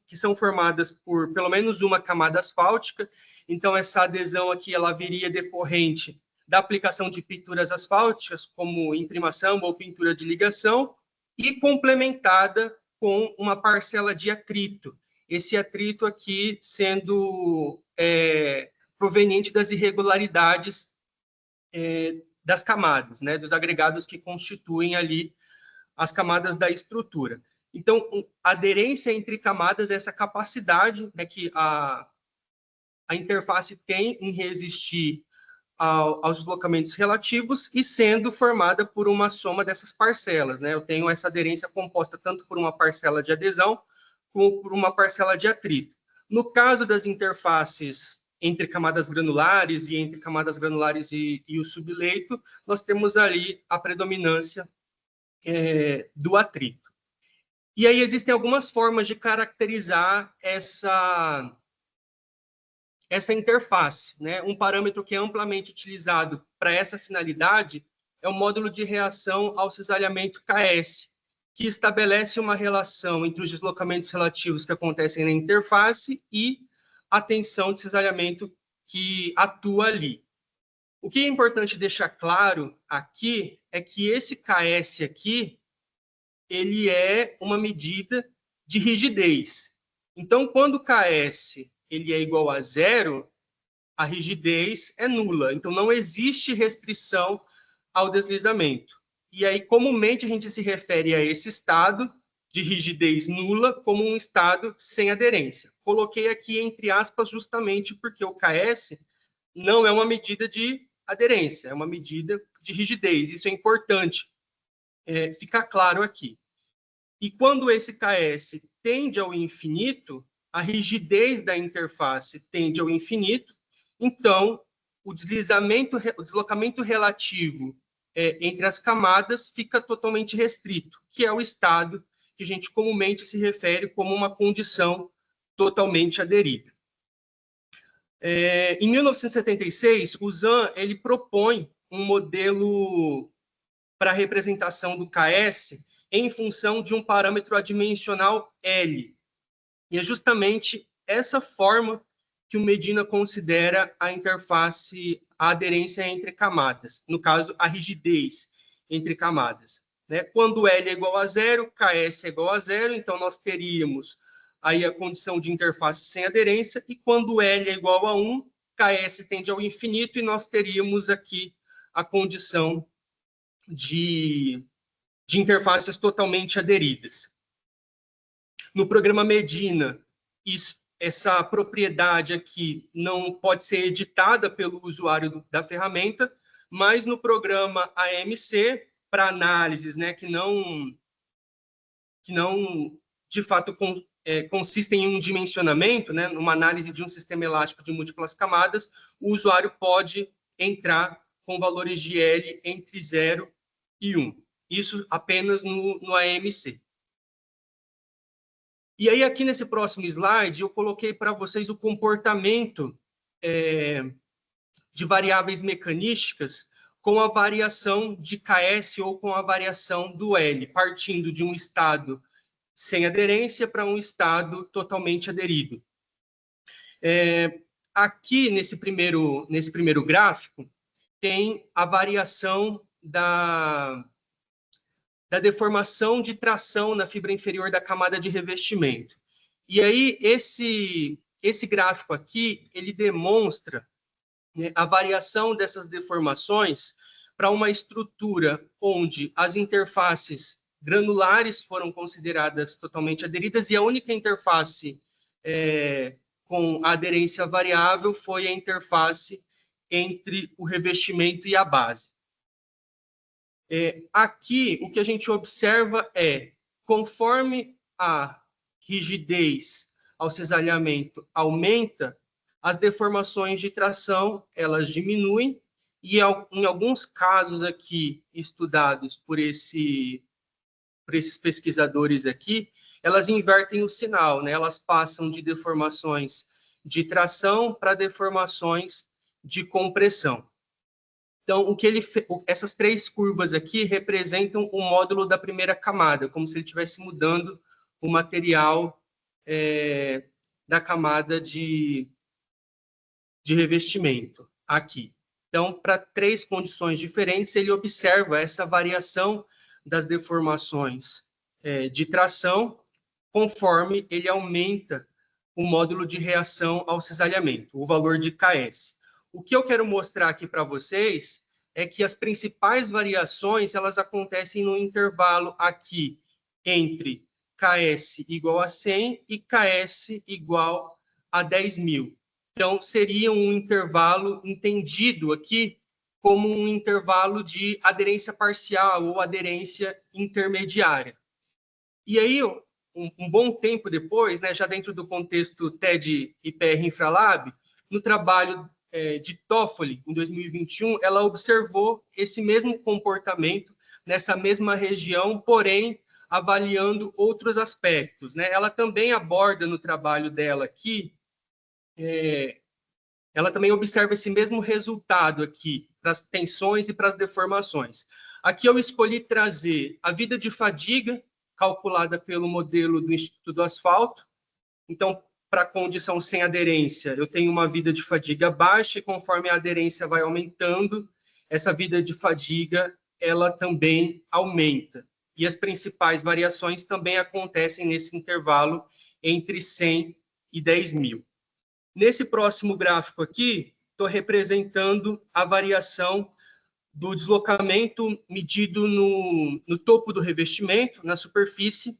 que são formadas por pelo menos uma camada asfáltica. Então, essa adesão aqui ela viria decorrente da aplicação de pinturas asfálticas, como imprimação ou pintura de ligação, e complementada com uma parcela de atrito. Esse atrito aqui sendo proveniente das irregularidades das camadas, né, dos agregados que constituem ali as camadas da estrutura. Então, a aderência entre camadas é essa capacidade, né, que a interface tem em resistir aos deslocamentos relativos e sendo formada por uma soma dessas parcelas, né? Eu tenho essa aderência composta tanto por uma parcela de adesão como por uma parcela de atrito. No caso das interfaces entre camadas granulares e entre camadas granulares e o subleito, nós temos ali a predominância do atrito. E aí existem algumas formas de caracterizar essa interface, né? Um parâmetro que é amplamente utilizado para essa finalidade é o módulo de reação ao cisalhamento KS, que estabelece uma relação entre os deslocamentos relativos que acontecem na interface e a tensão de cisalhamento que atua ali. O que é importante deixar claro aqui é que esse KS aqui, ele é uma medida de rigidez. Então, quando o KS ele é igual a zero, a rigidez é nula. Então, não existe restrição ao deslizamento. E aí, comumente, a gente se refere a esse estado de rigidez nula como um estado sem aderência. Coloquei aqui entre aspas justamente porque o KS não é uma medida de aderência, é uma medida de rigidez. Isso é importante ficar claro aqui. E quando esse KS tende ao infinito, a rigidez da interface tende ao infinito, então o deslocamento relativo entre as camadas fica totalmente restrito, que é o estado que a gente comumente se refere como uma condição totalmente aderida. Em 1976, o Zahn ele propõe um modelo para a representação do KS em função de um parâmetro adimensional L. E é justamente essa forma que o Medina considera a interface, a aderência entre camadas, no caso, a rigidez entre camadas. Né? Quando L é igual a zero, KS é igual a zero, então nós teríamos aí a condição de interface sem aderência, e quando L é igual a 1, KS tende ao infinito, e nós teríamos aqui a condição de interfaces totalmente aderidas. No programa Medina, essa propriedade aqui não pode ser editada pelo usuário da ferramenta, mas no programa AMC, para análises, né, que não de fato consistem em um dimensionamento, né, numa análise de um sistema elástico de múltiplas camadas, o usuário pode entrar com valores de L entre 0 e 1. Isso apenas no AMC. E aí, aqui nesse próximo slide, eu coloquei para vocês o comportamento de variáveis mecanísticas com a variação de KS ou com a variação do L, partindo de um estado sem aderência para um estado totalmente aderido. Aqui, nesse primeiro gráfico, tem a variação da deformação de tração na fibra inferior da camada de revestimento. E aí, esse gráfico aqui, ele demonstra, né, a variação dessas deformações para uma estrutura onde as interfaces granulares foram consideradas totalmente aderidas e a única interface com aderência variável foi a interface entre o revestimento e a base. Aqui, o que a gente observa é, conforme a rigidez ao cisalhamento aumenta, as deformações de tração, elas diminuem, e em alguns casos aqui, estudados por esses pesquisadores aqui, elas invertem o sinal, né? Elas passam de deformações de tração para deformações de compressão. Então, essas três curvas aqui representam o módulo da primeira camada, como se ele estivesse mudando o material da camada de revestimento aqui. Então, para três condições diferentes, ele observa essa variação das deformações de tração conforme ele aumenta o módulo de reação ao cisalhamento, o valor de KS. O que eu quero mostrar aqui para vocês é que as principais variações elas acontecem no intervalo aqui entre KS igual a 100 e KS igual a 10.000. Então, seria um intervalo entendido aqui como um intervalo de aderência parcial ou aderência intermediária. E aí, um bom tempo depois, né, já dentro do contexto TED e PR Infralab, no trabalho de Toffoli, em 2021, ela observou esse mesmo comportamento nessa mesma região, porém, avaliando outros aspectos, né? Ela também aborda no trabalho dela aqui, ela também observa esse mesmo resultado aqui, para as tensões e para as deformações. Aqui eu escolhi trazer a vida de fadiga, calculada pelo modelo do Instituto do Asfalto. Então, para a condição sem aderência, eu tenho uma vida de fadiga baixa, e conforme a aderência vai aumentando, essa vida de fadiga, ela também aumenta. E as principais variações também acontecem nesse intervalo entre 100 e 10.000. Nesse próximo gráfico aqui, estou representando a variação do deslocamento medido no topo do revestimento, na superfície,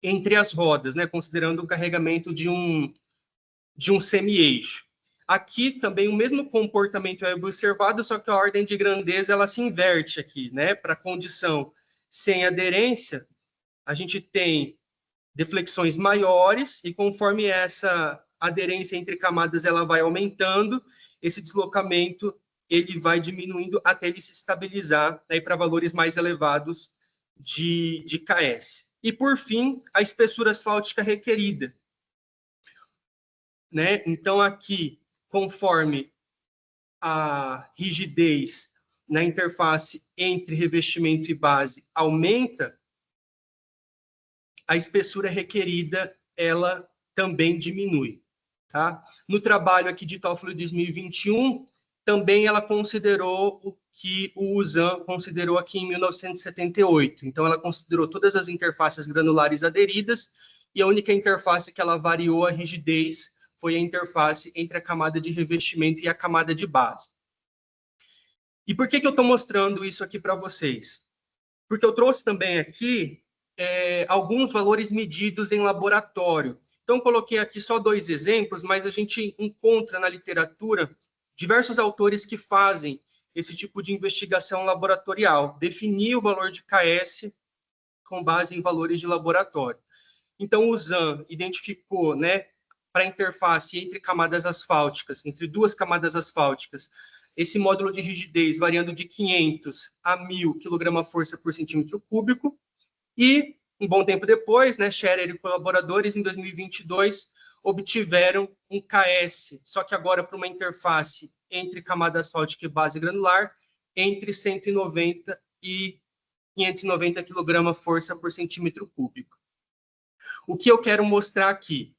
entre as rodas, né, considerando o carregamento de um semi-eixo. Aqui também o mesmo comportamento é observado, só que a ordem de grandeza ela se inverte aqui, né? Para a condição sem aderência, a gente tem deflexões maiores e conforme essa aderência entre camadas ela vai aumentando, esse deslocamento ele vai diminuindo até ele se estabilizar, né, para valores mais elevados de KS. E, por fim, a espessura asfáltica requerida. Né? Então, aqui, conforme a rigidez na interface entre revestimento e base aumenta, a espessura requerida ela também diminui. Tá? No trabalho aqui de Toffoli 2021, também ela considerou o que o USAN considerou aqui em 1978. Então, ela considerou todas as interfaces granulares aderidas e a única interface que ela variou a rigidez foi a interface entre a camada de revestimento e a camada de base. E por que eu estou mostrando isso aqui para vocês? Porque eu trouxe também aqui alguns valores medidos em laboratório. Então, coloquei aqui só 2 exemplos, mas a gente encontra na literatura diversos autores que fazem esse tipo de investigação laboratorial, definir o valor de KS com base em valores de laboratório. Então, o ZAN identificou, né, para a interface entre camadas asfálticas, entre 2 camadas asfálticas, esse módulo de rigidez variando de 500 a 1.000 kgf por centímetro cúbico, e um bom tempo depois, né, Scherer e colaboradores, em 2022, obtiveram um KS, só que agora para uma interface entre camada asfáltica e base granular, entre 190 e 590 kgf por centímetro cúbico. O que eu quero mostrar aqui?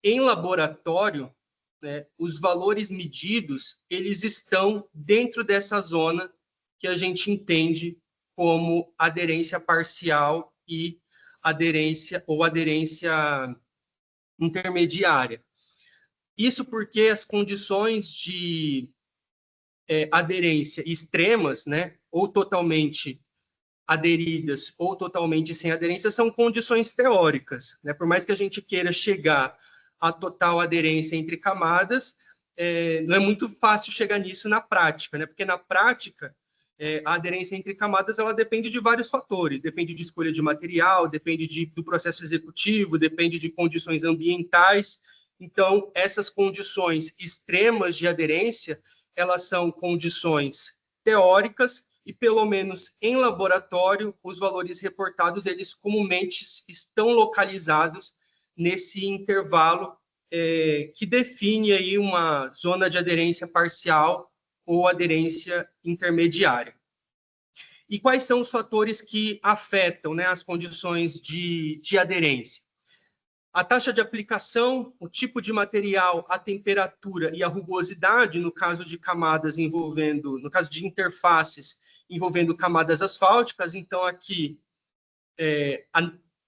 Em laboratório, né, os valores medidos, eles estão dentro dessa zona que a gente entende como aderência parcial e aderência ou aderência intermediária. Isso porque as condições de aderência extremas, né, ou totalmente aderidas ou totalmente sem aderência, são condições teóricas, né? Por mais que a gente queira chegar à total aderência entre camadas, não é muito fácil chegar nisso na prática, né? Porque na prática, a aderência entre camadas ela depende de vários fatores, depende de escolha de material, depende do processo executivo, depende de condições ambientais. Então, essas condições extremas de aderência, elas são condições teóricas e, pelo menos em laboratório, os valores reportados, eles comumente estão localizados nesse intervalo que define aí uma zona de aderência parcial ou aderência intermediária. E quais são os fatores que afetam, né, as condições de aderência? A taxa de aplicação, o tipo de material, a temperatura e a rugosidade, no caso de camadas envolvendo, no caso de interfaces envolvendo camadas asfálticas. Então, aqui,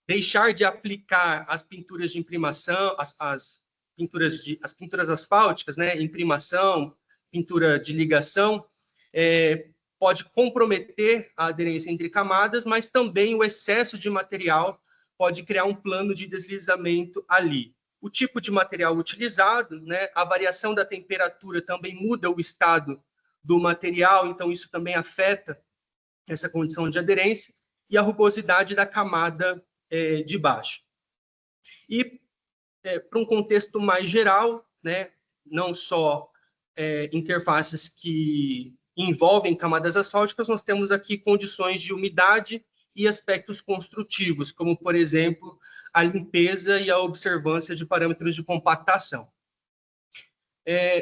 deixar de aplicar as pinturas de imprimação, as pinturas asfálticas, né, imprimação, pintura de ligação, pode comprometer a aderência entre camadas, mas também o excesso de material pode criar um plano de deslizamento ali. O tipo de material utilizado, né, a variação da temperatura também muda o estado do material, então isso também afeta essa condição de aderência, e a rugosidade da camada de baixo. E, para um contexto mais geral, né, não só interfaces que envolvem camadas asfálticas, nós temos aqui condições de umidade e aspectos construtivos, como, por exemplo, a limpeza e a observância de parâmetros de compactação.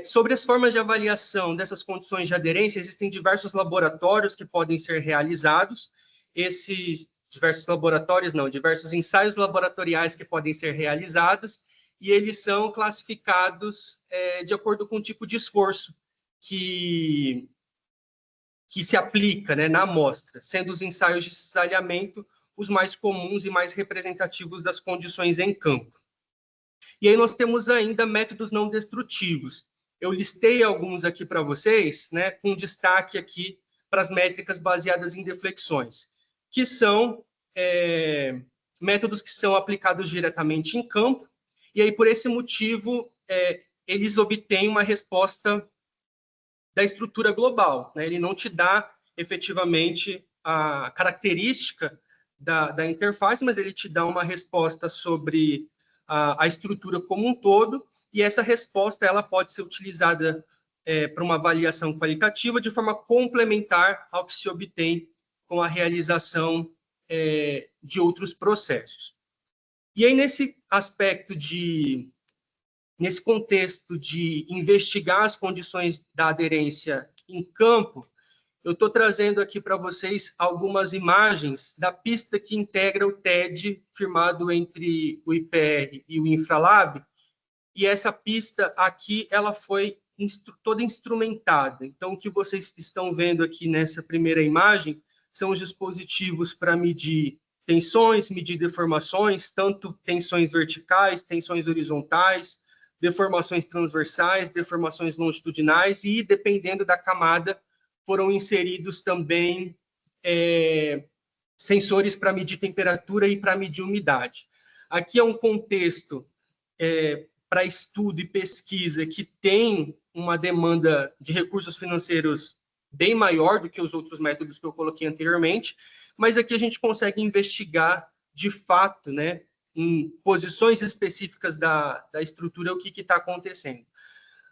Sobre as formas de avaliação dessas condições de aderência, existem diversos laboratórios que podem ser realizados. Esses diversos ensaios laboratoriais que podem ser realizados, e eles são classificados de acordo com o tipo de esforço que se aplica, né, na amostra, sendo os ensaios de cisalhamento os mais comuns e mais representativos das condições em campo. E aí nós temos ainda métodos não destrutivos. Eu listei alguns aqui para vocês, né, com destaque aqui para as métricas baseadas em deflexões, que são métodos que são aplicados diretamente em campo, e aí por esse motivo eles obtêm uma resposta da estrutura global, né? Ele não te dá efetivamente a característica da interface, mas ele te dá uma resposta sobre a estrutura como um todo, e essa resposta ela pode ser utilizada para uma avaliação qualitativa de forma complementar ao que se obtém com a realização de outros processos. E aí, nesse aspecto nesse contexto de investigar as condições da aderência em campo, eu estou trazendo aqui para vocês algumas imagens da pista que integra o TED, firmado entre o IPR e o Infralab, e essa pista aqui, ela foi toda instrumentada. Então, o que vocês estão vendo aqui nessa primeira imagem são os dispositivos para medir tensões, medir deformações, tanto tensões verticais, tensões horizontais, deformações transversais, deformações longitudinais, e, dependendo da camada, foram inseridos também sensores para medir temperatura e para medir umidade. Aqui é um contexto para estudo e pesquisa que tem uma demanda de recursos financeiros bem maior do que os outros métodos que eu coloquei anteriormente, mas aqui a gente consegue investigar, de fato, né, em posições específicas da estrutura, o que está acontecendo.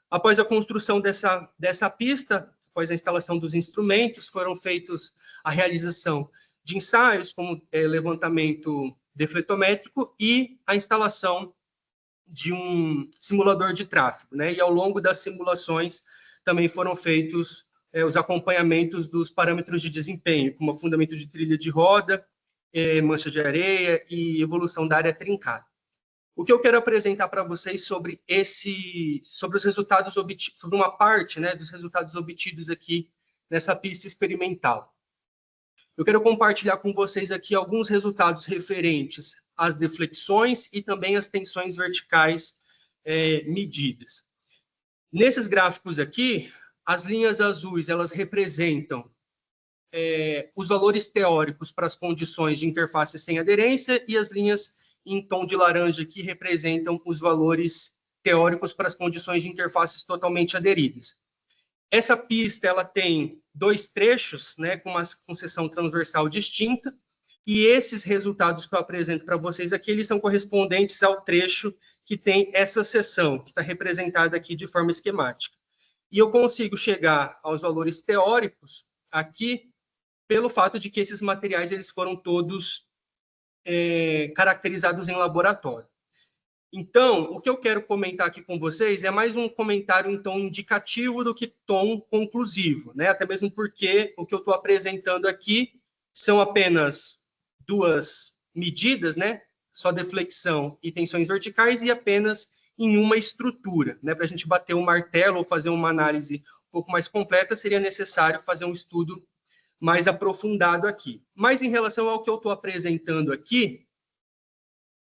Após a construção dessa pista, após a instalação dos instrumentos, foram feitos a realização de ensaios, como levantamento defletométrico e a instalação de um simulador de tráfego, né? E ao longo das simulações também foram feitos os acompanhamentos dos parâmetros de desempenho, como fundamento de trilha de roda, mancha de areia e evolução da área trincada. O que eu quero apresentar para vocês sobre os resultados obtidos, sobre uma parte, né, dos resultados obtidos aqui nessa pista experimental. Eu quero compartilhar com vocês aqui alguns resultados referentes às deflexões e também às tensões verticais medidas. Nesses gráficos aqui, as linhas azuis, elas representam os valores teóricos para as condições de interface sem aderência, e as linhas em tom de laranja aqui representam os valores teóricos para as condições de interfaces totalmente aderidas. Essa pista ela tem 2 trechos, né, com uma seção transversal distinta, e esses resultados que eu apresento para vocês aqui, eles são correspondentes ao trecho que tem essa seção, que está representada aqui de forma esquemática. E eu consigo chegar aos valores teóricos aqui pelo fato de que esses materiais eles foram todos caracterizados em laboratório. Então, o que eu quero comentar aqui com vocês é mais um comentário em tom indicativo do que tom conclusivo, né? Até mesmo porque o que eu estou apresentando aqui são apenas 2 medidas, né? Só deflexão e tensões verticais, e apenas em uma estrutura, né? Para a gente bater o martelo ou fazer uma análise um pouco mais completa, seria necessário fazer um estudo mais aprofundado aqui. Mas em relação ao que eu estou apresentando aqui,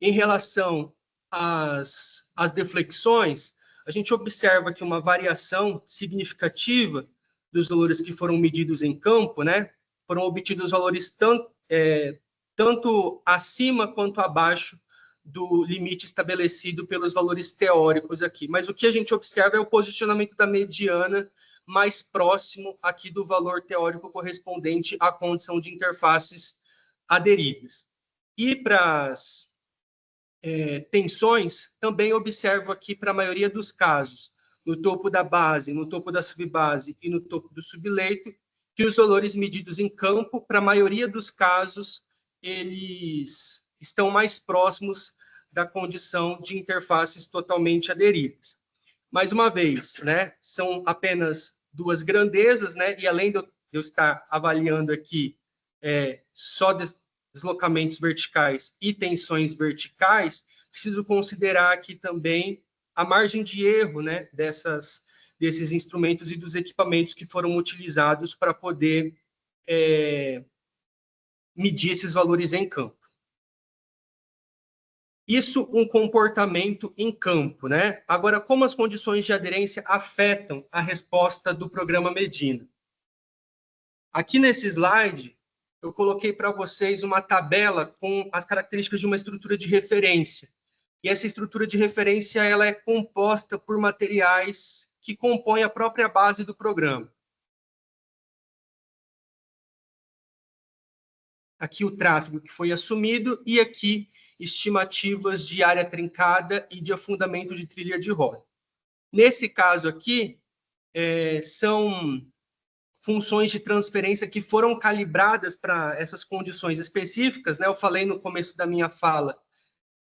em relação às deflexões, a gente observa que uma variação significativa dos valores que foram medidos em campo, né? Foram obtidos valores tanto acima quanto abaixo do limite estabelecido pelos valores teóricos aqui. Mas o que a gente observa é o posicionamento da mediana mais próximo aqui do valor teórico correspondente à condição de interfaces aderidas. E para as tensões, também observo aqui, para a maioria dos casos, no topo da base, no topo da subbase e no topo do subleito, que os valores medidos em campo, para a maioria dos casos, eles estão mais próximos da condição de interfaces totalmente aderidas. Mais uma vez, né, são apenas 2 grandezas, né, e além de eu estar avaliando aqui só deslocamentos verticais e tensões verticais, preciso considerar aqui também a margem de erro, né, desses instrumentos e dos equipamentos que foram utilizados para poder medir esses valores em campo. Isso um comportamento em campo, né? Agora, como as condições de aderência afetam a resposta do programa Medina? Aqui nesse slide, eu coloquei para vocês uma tabela com as características de uma estrutura de referência. E essa estrutura de referência ela é composta por materiais que compõem a própria base do programa. Aqui o tráfego que foi assumido e aqui estimativas de área trincada e de afundamento de trilha de roda. Nesse caso aqui, são funções de transferência que foram calibradas para essas condições específicas, né? Eu falei no começo da minha fala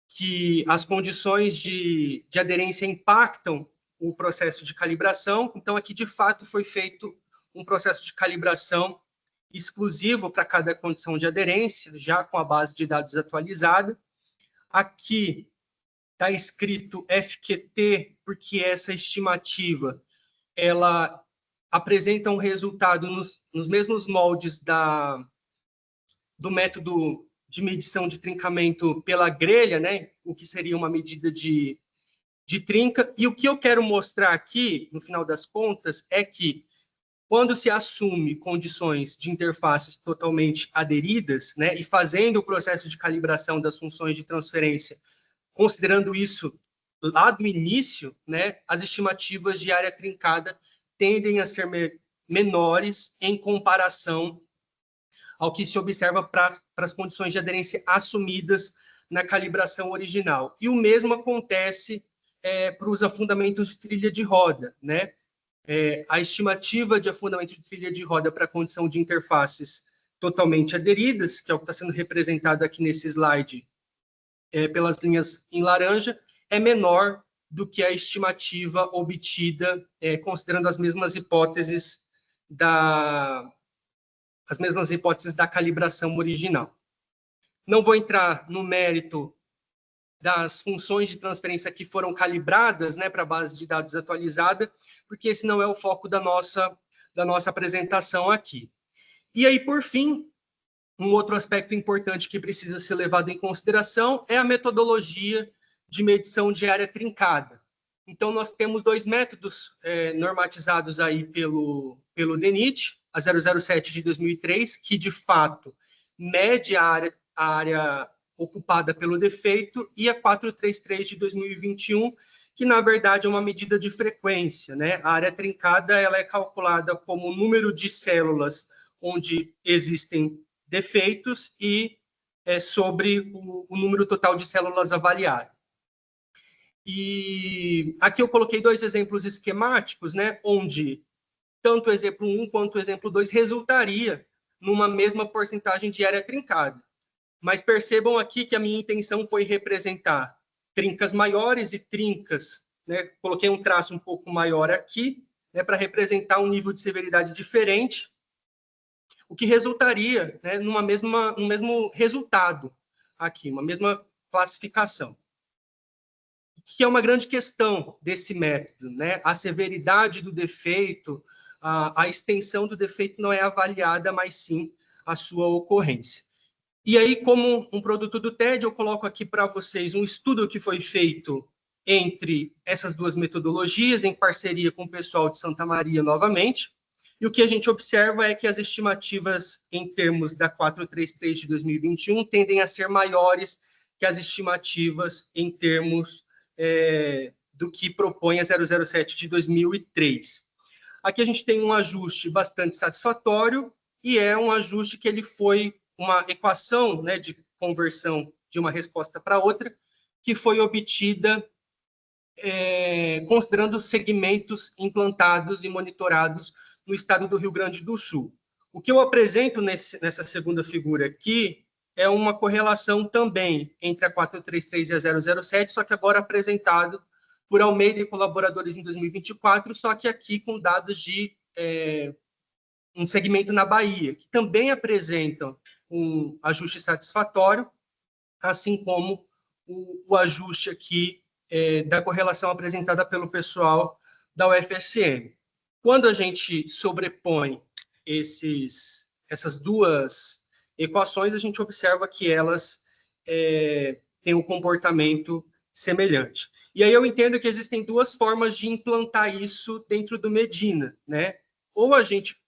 que as condições de aderência impactam o processo de calibração, então aqui de fato foi feito um processo de calibração exclusivo para cada condição de aderência, já com a base de dados atualizada. Aqui está escrito FQT, porque essa estimativa ela apresenta um resultado nos mesmos moldes do método de medição de trincamento pela grelha, né? O que seria uma medida de trinca. E o que eu quero mostrar aqui, no final das contas, é que quando se assume condições de interfaces totalmente aderidas, né, e fazendo o processo de calibração das funções de transferência, considerando isso lá do início, né, as estimativas de área trincada tendem a ser menores em comparação ao que se observa para as condições de aderência assumidas na calibração original. E o mesmo acontece para os afundamentos de trilha de roda, né? A estimativa de afundamento de trilha de roda para a condição de interfaces totalmente aderidas, que é o que está sendo representado aqui nesse slide pelas linhas em laranja, é menor do que a estimativa obtida considerando as mesmas hipóteses da calibração original. Não vou entrar no mérito das funções de transferência que foram calibradas, né, para a base de dados atualizada, porque esse não é o foco da nossa apresentação aqui. E aí, por fim, um outro aspecto importante que precisa ser levado em consideração é a metodologia de medição de área trincada, Então, nós temos dois métodos normatizados aí pelo DENIT, a 007 de 2003, que, de fato, mede a área ocupada pelo defeito, e a 433 de 2021, que, na verdade, é uma medida de frequência, né? A área trincada ela é calculada como o número de células onde existem defeitos e sobre o número total de células avaliado. E aqui eu coloquei dois exemplos esquemáticos, né, onde tanto o exemplo 1 quanto o exemplo 2 resultaria numa mesma porcentagem de área trincada. Mas percebam aqui que a minha intenção foi representar trincas maiores e trincas, né, coloquei um traço um pouco maior aqui, né, para representar um nível de severidade diferente, o que resultaria, né, num mesmo resultado aqui, uma mesma classificação. Que é uma grande questão desse método, né? A severidade do defeito, a extensão do defeito não é avaliada, mas sim a sua ocorrência. E aí, como um produto do TED, eu coloco aqui para vocês um estudo que foi feito entre essas duas metodologias, em parceria com o pessoal de Santa Maria novamente, e o que a gente observa é que as estimativas em termos da 433 de 2021 tendem a ser maiores que as estimativas em termos do que propõe a 007 de 2003. Aqui a gente tem um ajuste bastante satisfatório, e é um ajuste que ele foi uma equação, né, de conversão de uma resposta para outra, que foi obtida considerando segmentos implantados e monitorados no estado do Rio Grande do Sul. O que eu apresento nessa segunda figura aqui é uma correlação também entre a 433 e a 007, só que agora apresentado por Almeida e colaboradores em 2024, só que aqui com dados de um segmento na Bahia, que também apresentam um ajuste satisfatório, assim como o ajuste aqui da correlação apresentada pelo pessoal da UFSM. Quando a gente sobrepõe essas duas equações, a gente observa que elas têm um comportamento semelhante. E aí eu entendo que existem duas formas de implantar isso dentro do Medina, né? Ou a gente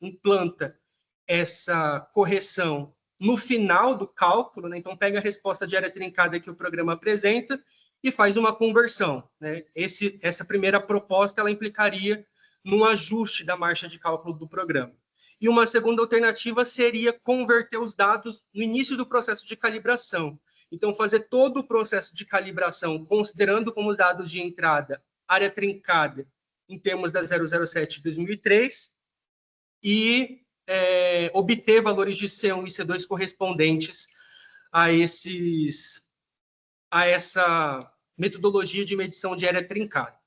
implanta essa correção no final do cálculo, né? Então pega a resposta de área trincada que o programa apresenta e faz uma conversão, né? Essa primeira proposta ela implicaria num ajuste da marcha de cálculo do programa. E uma segunda alternativa seria converter os dados no início do processo de calibração. Então, fazer todo o processo de calibração, considerando como dados de entrada área trincada em termos da 007 de 2003 e obter valores de C1 e C2 correspondentes a essa metodologia de medição de área trincada.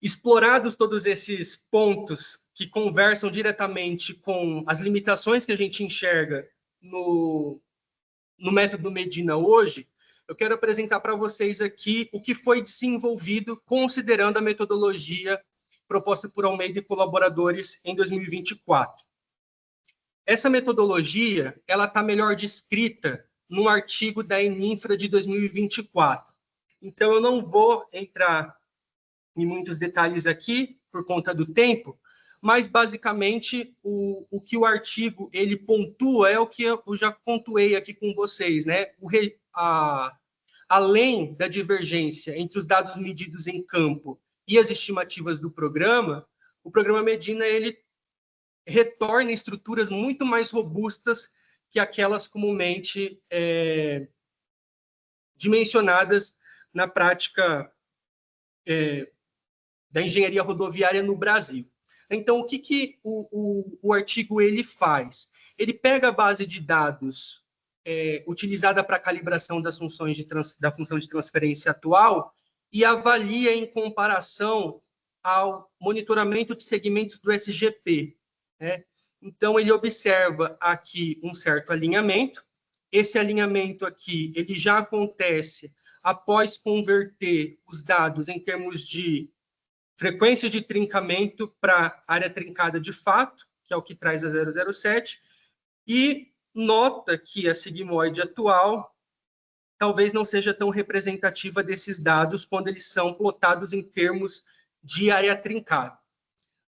Explorados todos esses pontos que conversam diretamente com as limitações que a gente enxerga no método Medina hoje, eu quero apresentar para vocês aqui o que foi desenvolvido considerando a metodologia proposta por Almeida e colaboradores em 2024. Essa metodologia ela está melhor descrita num artigo da Eninfra de 2024. Então, eu não vou entrar em muitos detalhes aqui, por conta do tempo, mas, basicamente, o que o artigo ele pontua é o que eu já pontuei aqui com vocês, né? Além da divergência entre os dados medidos em campo e as estimativas do programa, o programa Medina ele retorna estruturas muito mais robustas que aquelas comumente dimensionadas na prática da engenharia rodoviária no Brasil. Então, o que o artigo ele faz? Ele pega a base de dados utilizada para a calibração das funções da função de transferência atual e avalia em comparação ao monitoramento de segmentos do SGP, né? Então, ele observa aqui um certo alinhamento. Esse alinhamento aqui ele já acontece após converter os dados em termos de frequência de trincamento para área trincada de fato, que é o que traz a 007, e nota que a sigmoide atual talvez não seja tão representativa desses dados quando eles são plotados em termos de área trincada.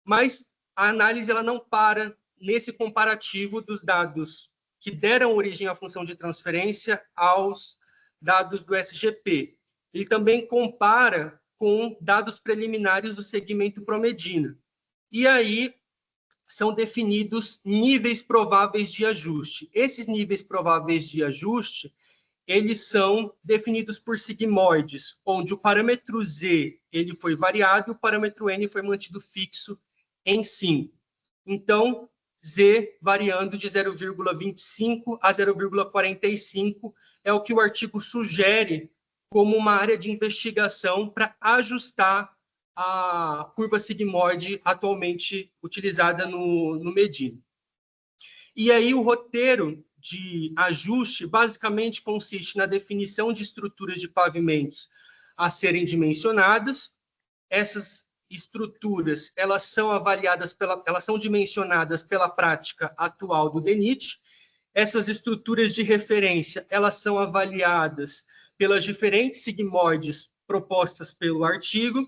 Mas a análise ela não para nesse comparativo dos dados que deram origem à função de transferência aos dados do SGP. Ele também compara com dados preliminares do segmento Promedina. E aí são definidos níveis prováveis de ajuste. Esses níveis prováveis de ajuste, eles são definidos por sigmoides, onde o parâmetro Z ele foi variado e o parâmetro N foi mantido fixo em 5. Então, Z variando de 0,25 a 0,45 é o que o artigo sugere como uma área de investigação para ajustar a curva sigmoide atualmente utilizada no Medina. E aí o roteiro de ajuste basicamente consiste na definição de estruturas de pavimentos a serem dimensionadas. Essas estruturas elas são avaliadas elas são dimensionadas pela prática atual do DENIT. Essas estruturas de referência elas são avaliadas pelas diferentes sigmoides propostas pelo artigo.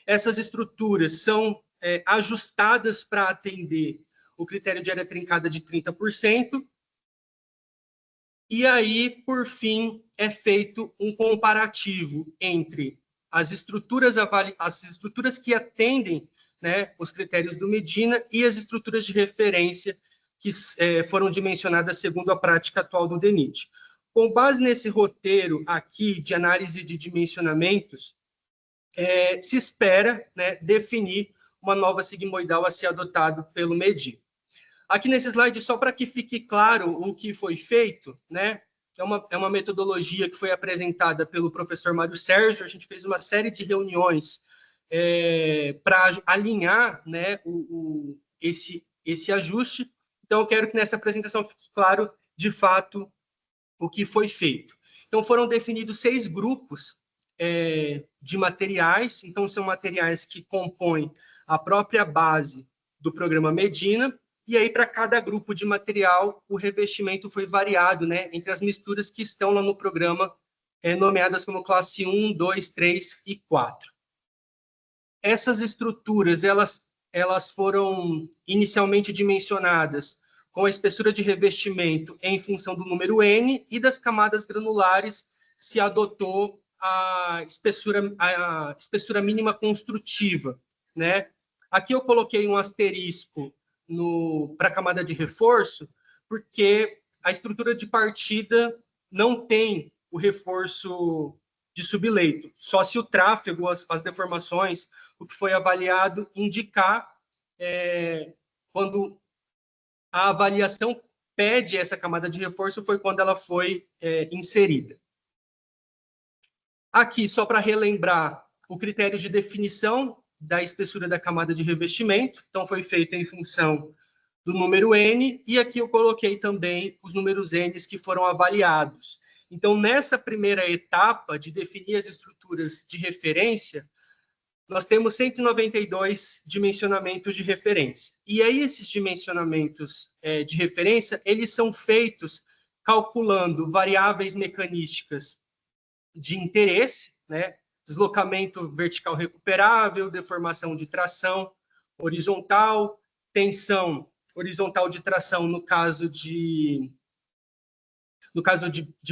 Essas estruturas são ajustadas para atender o critério de área trincada de 30%. E aí, por fim, é feito um comparativo entre as estruturas que atendem, né, os critérios do Medina e as estruturas de referência que foram dimensionadas segundo a prática atual do DENIT. Com base nesse roteiro aqui de análise de dimensionamentos, se espera, né, definir uma nova sigmoidal a ser adotado pelo Medina. Aqui nesse slide, só para que fique claro o que foi feito, né, é uma metodologia que foi apresentada pelo professor Mário Sérgio. A gente fez uma série de reuniões para alinhar, né, esse ajuste. Então, eu quero que nessa apresentação fique claro, de fato, o que foi feito. Então, foram definidos 6 grupos de materiais. Então, são materiais que compõem a própria base do programa Medina. E aí, para cada grupo de material, o revestimento foi variado, né, entre as misturas que estão lá no programa, nomeadas como classe 1, 2, 3 e 4. Essas estruturas, elas foram inicialmente dimensionadas com a espessura de revestimento em função do número N, e das camadas granulares se adotou a espessura mínima construtiva, né? Aqui eu coloquei um asterisco para a camada de reforço, porque a estrutura de partida não tem o reforço de subleito, só se o tráfego, as deformações, o que foi avaliado, indicar quando a avaliação pede essa camada de reforço, foi quando ela foi inserida. Aqui, só para relembrar, o critério de definição da espessura da camada de revestimento. Então, foi feito em função do número N, e aqui eu coloquei também os números N que foram avaliados. Então, nessa primeira etapa de definir as estruturas de referência, nós temos 192 dimensionamentos de referência. E aí, esses dimensionamentos de referência, eles são feitos calculando variáveis mecanísticas de interesse, né? Deslocamento vertical recuperável, deformação de tração horizontal, tensão horizontal de tração no caso de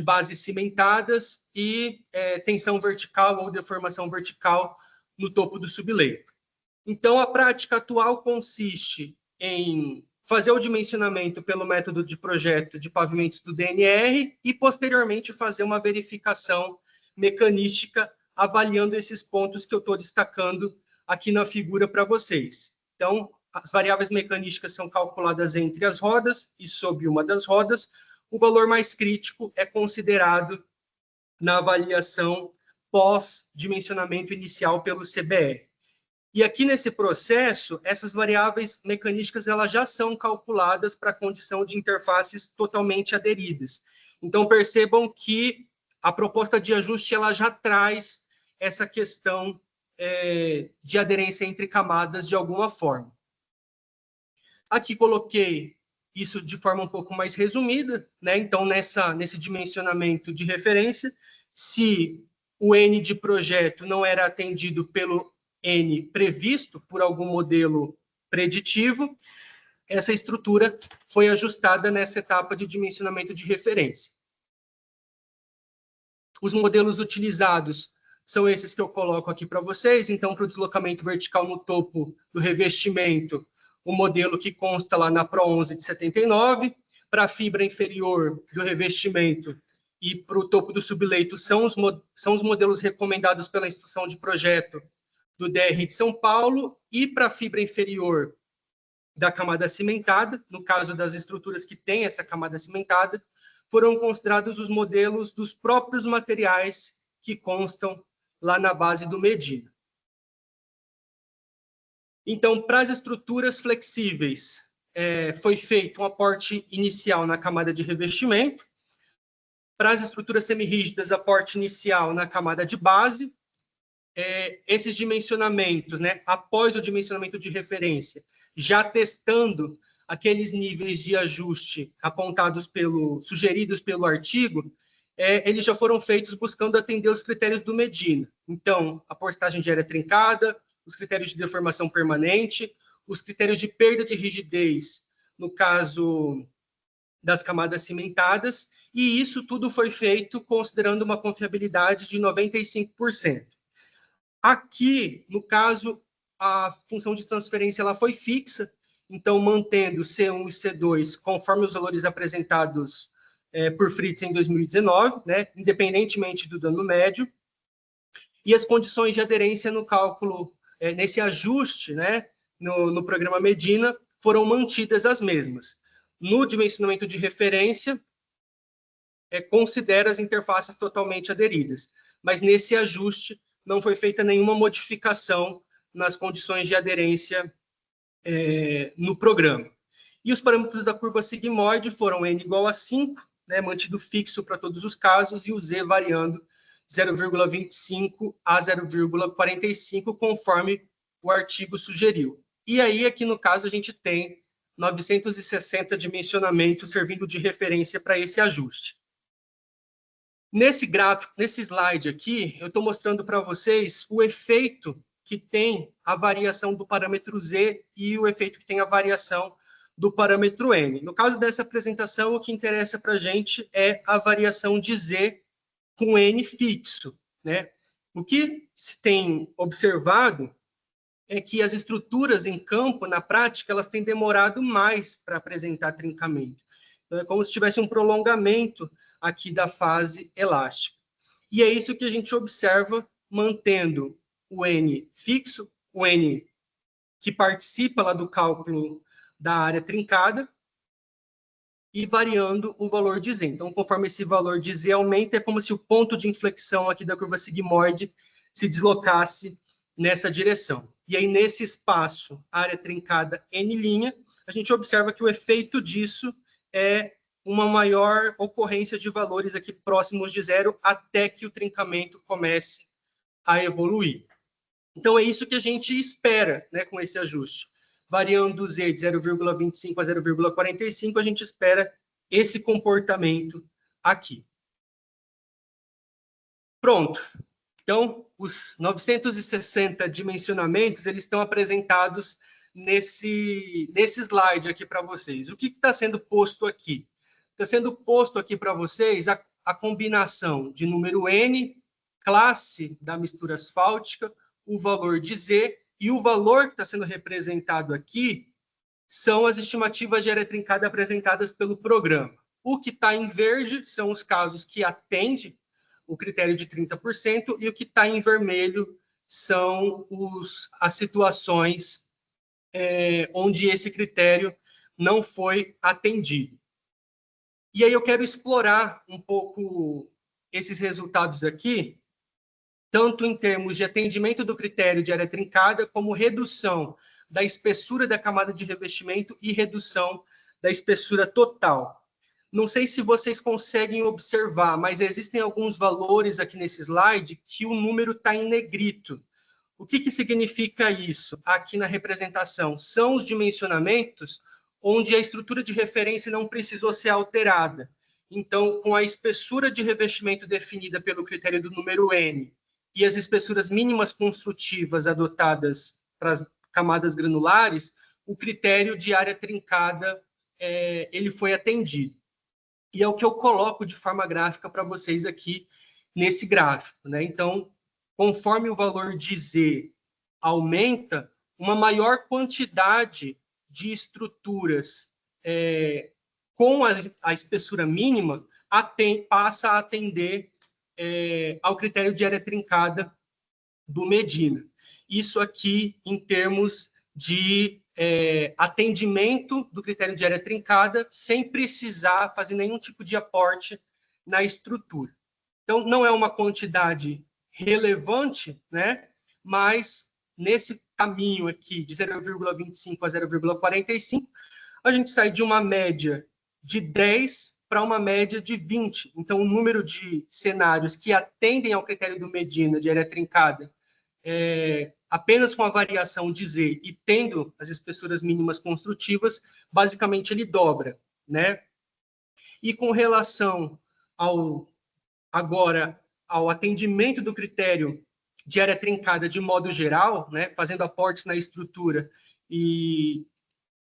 bases cimentadas, e tensão vertical ou deformação vertical no topo do subleito. Então, a prática atual consiste em fazer o dimensionamento pelo método de projeto de pavimentos do DNR e, posteriormente, fazer uma verificação mecanística avaliando esses pontos que eu estou destacando aqui na figura para vocês. Então, as variáveis mecanísticas são calculadas entre as rodas e sob uma das rodas. O valor mais crítico é considerado na avaliação pós-dimensionamento inicial pelo CBR. E aqui nesse processo, essas variáveis mecanísticas elas já são calculadas para a condição de interfaces totalmente aderidas. Então, percebam que a proposta de ajuste ela já traz essa questão de aderência entre camadas de alguma forma. Aqui coloquei isso de forma um pouco mais resumida, né? Então, nesse dimensionamento de referência, se o N de projeto não era atendido pelo N previsto por algum modelo preditivo, essa estrutura foi ajustada nessa etapa de dimensionamento de referência. Os modelos utilizados são esses que eu coloco aqui para vocês. Então, para o deslocamento vertical no topo do revestimento, o modelo que consta lá na Pro 11 de 79. Para a fibra inferior do revestimento e para o topo do subleito são os modelos recomendados pela instrução de projeto do DR de São Paulo. E para a fibra inferior da camada cimentada, no caso das estruturas que têm essa camada cimentada, foram considerados os modelos dos próprios materiais que constam lá na base do Medina. Então, para as estruturas flexíveis, foi feito um aporte inicial na camada de revestimento. Para as estruturas semirrígidas, aporte inicial na camada de base. Esses dimensionamentos, né, após o dimensionamento de referência, já testando aqueles níveis de ajuste sugeridos pelo artigo, eles já foram feitos buscando atender os critérios do Medina. Então, a porcentagem de área trincada, os critérios de deformação permanente, os critérios de perda de rigidez, no caso das camadas cimentadas, e isso tudo foi feito considerando uma confiabilidade de 95%. Aqui, no caso, a função de transferência ela foi fixa, então mantendo C1 e C2 conforme os valores apresentados por Fritz em 2019, né, independentemente do dano médio, e as condições de aderência no cálculo, nesse ajuste, né, no programa Medina, foram mantidas as mesmas. No dimensionamento de referência, considera as interfaces totalmente aderidas, mas nesse ajuste não foi feita nenhuma modificação nas condições de aderência no programa. E os parâmetros da curva sigmoide foram N igual a 5, né, mantido fixo para todos os casos, e o Z variando 0,25 a 0,45, conforme o artigo sugeriu. E aí, aqui no caso, a gente tem 960 dimensionamentos servindo de referência para esse ajuste. Nesse gráfico, nesse slide aqui, eu estou mostrando para vocês o efeito que tem a variação do parâmetro Z e o efeito que tem a variação do parâmetro N. No caso dessa apresentação, o que interessa para a gente é a variação de Z com N fixo, né? O que se tem observado é que as estruturas em campo, na prática, elas têm demorado mais para apresentar trincamento. Então, é como se tivesse um prolongamento aqui da fase elástica. E é isso que a gente observa mantendo o N fixo, o N que participa lá do cálculo da área trincada, e variando o valor de Z. Então, conforme esse valor de Z aumenta, é como se o ponto de inflexão aqui da curva sigmoide se deslocasse nessa direção. E aí, nesse espaço, área trincada N', a gente observa que o efeito disso é uma maior ocorrência de valores aqui próximos de zero, até que o trincamento comece a evoluir. Então, é isso que a gente espera, né, com esse ajuste. Variando o Z de 0,25 a 0,45, a gente espera esse comportamento aqui. Pronto. Então, os 960 dimensionamentos, eles estão apresentados nesse slide aqui para vocês. O que está sendo posto aqui? Está sendo posto aqui para vocês a combinação de número N, classe da mistura asfáltica, o valor de Z, e o valor que está sendo representado aqui são as estimativas de área trincada apresentadas pelo programa. O que está em verde são os casos que atendem o critério de 30%, e o que está em vermelho são as situações onde esse critério não foi atendido. E aí eu quero explorar um pouco esses resultados aqui, tanto em termos de atendimento do critério de área trincada, como redução da espessura da camada de revestimento e redução da espessura total. Não sei se vocês conseguem observar, mas existem alguns valores aqui nesse slide que o número está em negrito. O que significa isso aqui na representação? São os dimensionamentos onde a estrutura de referência não precisou ser alterada. Então, com a espessura de revestimento definida pelo critério do número N e as espessuras mínimas construtivas adotadas para as camadas granulares, o critério de área trincada ele foi atendido. E é o que eu coloco de forma gráfica para vocês aqui nesse gráfico, né? Então, conforme o valor de Z aumenta, uma maior quantidade de estruturas com a espessura mínima passa a atender ao critério de área trincada do Medina. Isso aqui em termos de atendimento do critério de área trincada sem precisar fazer nenhum tipo de aporte na estrutura. Então, não é uma quantidade relevante, né? Mas nesse caminho aqui de 0,25 a 0,45, a gente sai de uma média de 10 para uma média de 20. Então, o número de cenários que atendem ao critério do Medina de área trincada apenas com a variação de Z e tendo as espessuras mínimas construtivas, basicamente ele dobra, né? E com relação agora ao atendimento do critério de área trincada de modo geral, né, fazendo aportes na estrutura e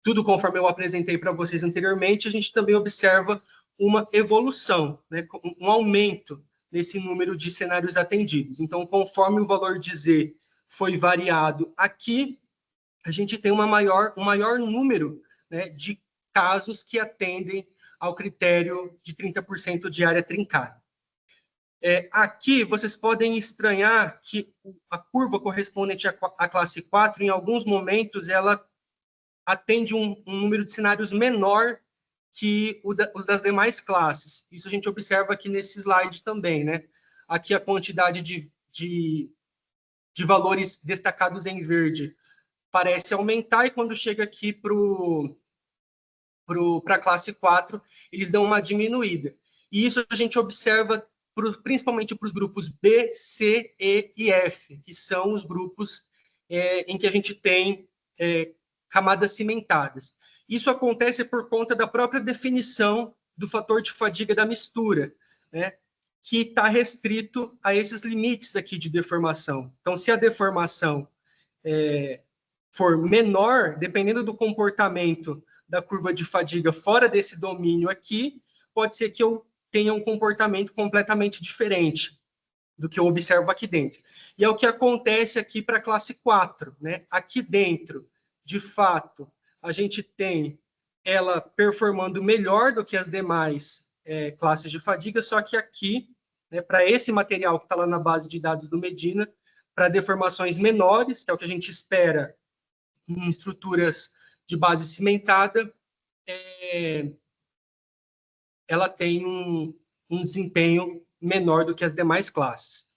tudo conforme eu apresentei para vocês anteriormente, a gente também observa uma evolução, né, um aumento nesse número de cenários atendidos. Então, conforme o valor de Z foi variado aqui, a gente tem um maior número, né, de casos que atendem ao critério de 30% de área trincada. Aqui, vocês podem estranhar que a curva correspondente à classe 4, em alguns momentos, ela atende um número de cenários menor que os das demais classes. Isso a gente observa aqui nesse slide também, né? Aqui a quantidade de valores destacados em verde parece aumentar, e quando chega aqui para a classe 4, eles dão uma diminuída. E isso a gente observa principalmente para os grupos B, C, E e F, que são os grupos em que a gente tem camadas cimentadas. Isso acontece por conta da própria definição do fator de fadiga da mistura, né, que está restrito a esses limites aqui de deformação. Então, se a deformação for menor, dependendo do comportamento da curva de fadiga fora desse domínio aqui, pode ser que eu tenha um comportamento completamente diferente do que eu observo aqui dentro. E é o que acontece aqui para a classe 4, né? Aqui dentro, de fato, a gente tem ela performando melhor do que as demais classes de fadiga, só que aqui, né, para esse material que está lá na base de dados do Medina, para deformações menores, que é o que a gente espera em estruturas de base cimentada, ela tem um desempenho menor do que as demais classes.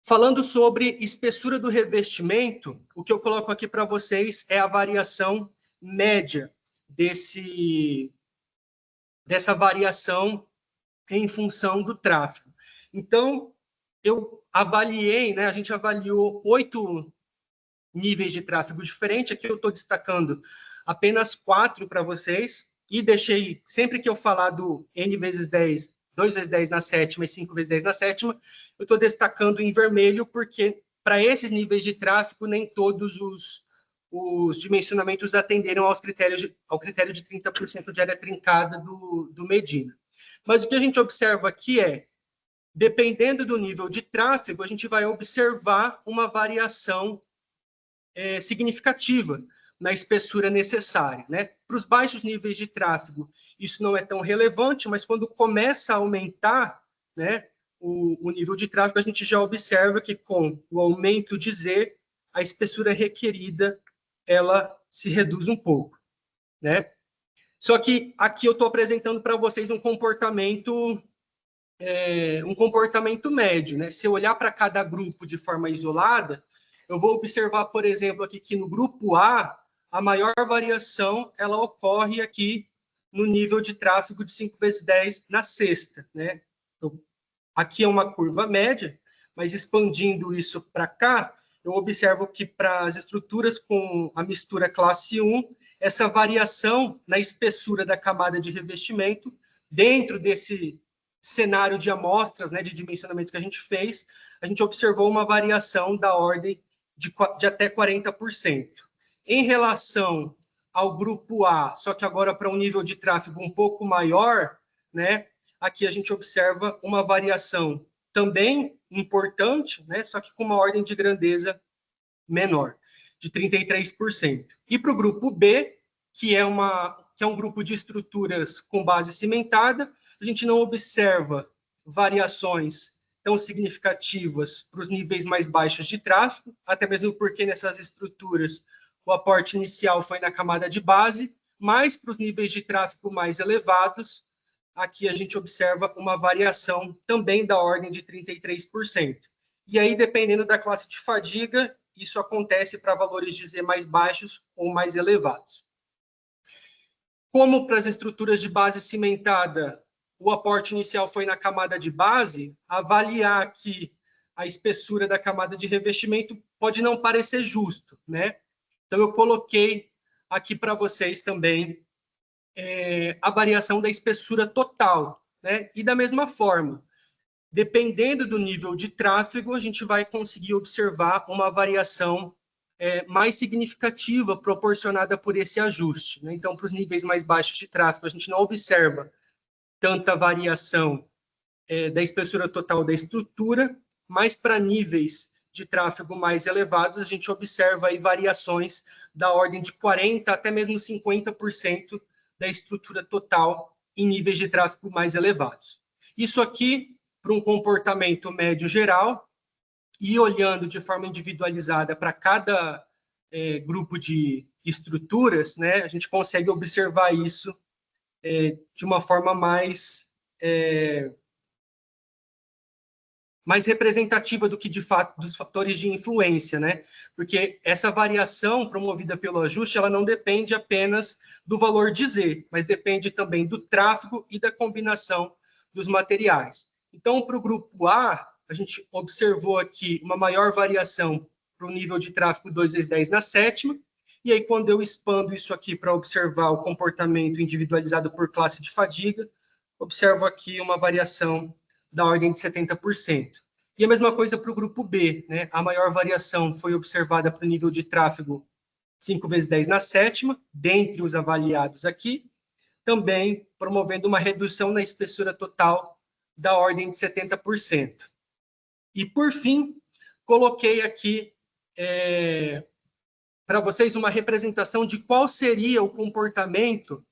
Falando sobre espessura do revestimento, o que eu coloco aqui para vocês é a variação média dessa variação em função do tráfego. Então, eu avaliei, né, a gente avaliou 8 níveis de tráfego diferentes. Aqui eu estou destacando apenas 4 para vocês, e deixei, sempre que eu falar do N vezes 10, 2 vezes 10 na sétima e 5 vezes 10 na sétima, eu estou destacando em vermelho, porque para esses níveis de tráfego, nem todos os dimensionamentos atenderam ao critério de 30% de área trincada do Medina. Mas o que a gente observa aqui dependendo do nível de tráfego, a gente vai observar uma variação significativa na espessura necessária, né? Para os baixos níveis de tráfego, isso não é tão relevante, mas quando começa a aumentar, né, o nível de tráfego, a gente já observa que com o aumento de Z, a espessura requerida, ela se reduz um pouco, né? Só que aqui eu estou apresentando para vocês um comportamento médio, né? Se eu olhar para cada grupo de forma isolada, eu vou observar, por exemplo, aqui que no grupo A, a maior variação ela ocorre aqui no nível de tráfego de 5 vezes 10 na sexta, né? Então, aqui é uma curva média, mas expandindo isso para cá, eu observo que para as estruturas com a mistura classe 1, essa variação na espessura da camada de revestimento dentro desse cenário de amostras, né, de dimensionamentos que a gente fez, a gente observou uma variação da ordem de até 40%. Em relação ao grupo A, só que agora para um nível de tráfego um pouco maior, né, aqui a gente observa uma variação também importante, né, só que com uma ordem de grandeza menor, de 33%. E para o grupo B, que é um grupo de estruturas com base cimentada, a gente não observa variações tão significativas para os níveis mais baixos de tráfego, até mesmo porque nessas estruturas o aporte inicial foi na camada de base, mas para os níveis de tráfego mais elevados, aqui a gente observa uma variação também da ordem de 33%. E aí, dependendo da classe de fadiga, isso acontece para valores de Z mais baixos ou mais elevados. Como para as estruturas de base cimentada, o aporte inicial foi na camada de base, avaliar aqui a espessura da camada de revestimento pode não parecer justo, né? Então, eu coloquei aqui para vocês também a variação da espessura total, né? E da mesma forma, dependendo do nível de tráfego, a gente vai conseguir observar uma variação mais significativa proporcionada por esse ajuste, né? Então, para os níveis mais baixos de tráfego, a gente não observa tanta variação da espessura total da estrutura, mas para níveis de tráfego mais elevados, a gente observa aí variações da ordem de 40% até mesmo 50% da estrutura total em níveis de tráfego mais elevados. Isso aqui, para um comportamento médio geral, e olhando de forma individualizada para cada grupo de estruturas, né, a gente consegue observar isso de uma forma mais representativa do que, de fato, dos fatores de influência, né? Porque essa variação promovida pelo ajuste, ela não depende apenas do valor de Z, mas depende também do tráfego e da combinação dos materiais. Então, para o grupo A, a gente observou aqui uma maior variação para o nível de tráfego 2x10 na sétima, e aí, quando eu expando isso aqui para observar o comportamento individualizado por classe de fadiga, observo aqui uma variação da ordem de 70%. E a mesma coisa para o grupo B, né? A maior variação foi observada para o nível de tráfego 5x10 na sétima, dentre os avaliados aqui, também promovendo uma redução na espessura total da ordem de 70%. E, por fim, coloquei aqui para vocês uma representação de qual seria o comportamento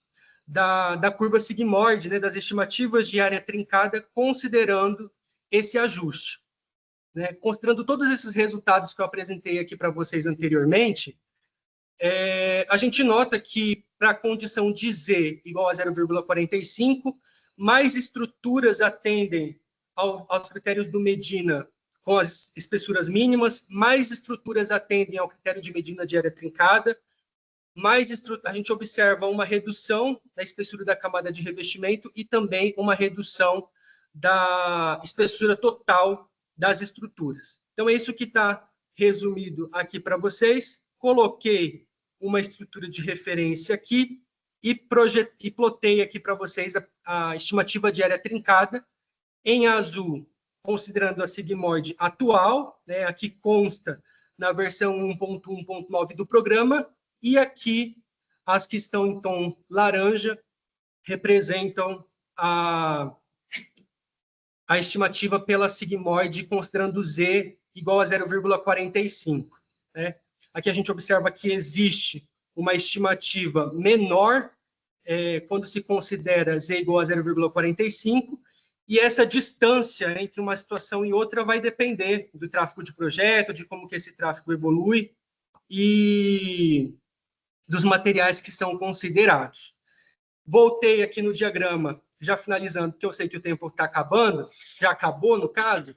da curva sigmoide, né, das estimativas de área trincada, considerando esse ajuste. Né? Considerando todos esses resultados que eu apresentei aqui para vocês anteriormente, a gente nota que, para a condição de Z igual a 0,45, mais estruturas atendem aos critérios do Medina com as espessuras mínimas, mais estruturas atendem ao critério de Medina de área trincada, a gente observa uma redução da espessura da camada de revestimento e também uma redução da espessura total das estruturas. Então, é isso que está resumido aqui para vocês. Coloquei uma estrutura de referência aqui e plotei aqui para vocês a estimativa de área trincada. Em azul, considerando a sigmoide atual, né, aqui consta na versão 1.1.9 do programa, e aqui as que estão em tom laranja representam a estimativa pela sigmoide, considerando Z igual a 0,45. Né? Aqui a gente observa que existe uma estimativa menor quando se considera Z igual a 0,45, e essa distância entre uma situação e outra vai depender do tráfego de projeto, de como que esse tráfego evolui e dos materiais que são considerados. Voltei aqui no diagrama, já finalizando, porque eu sei que o tempo está acabando, já acabou no caso.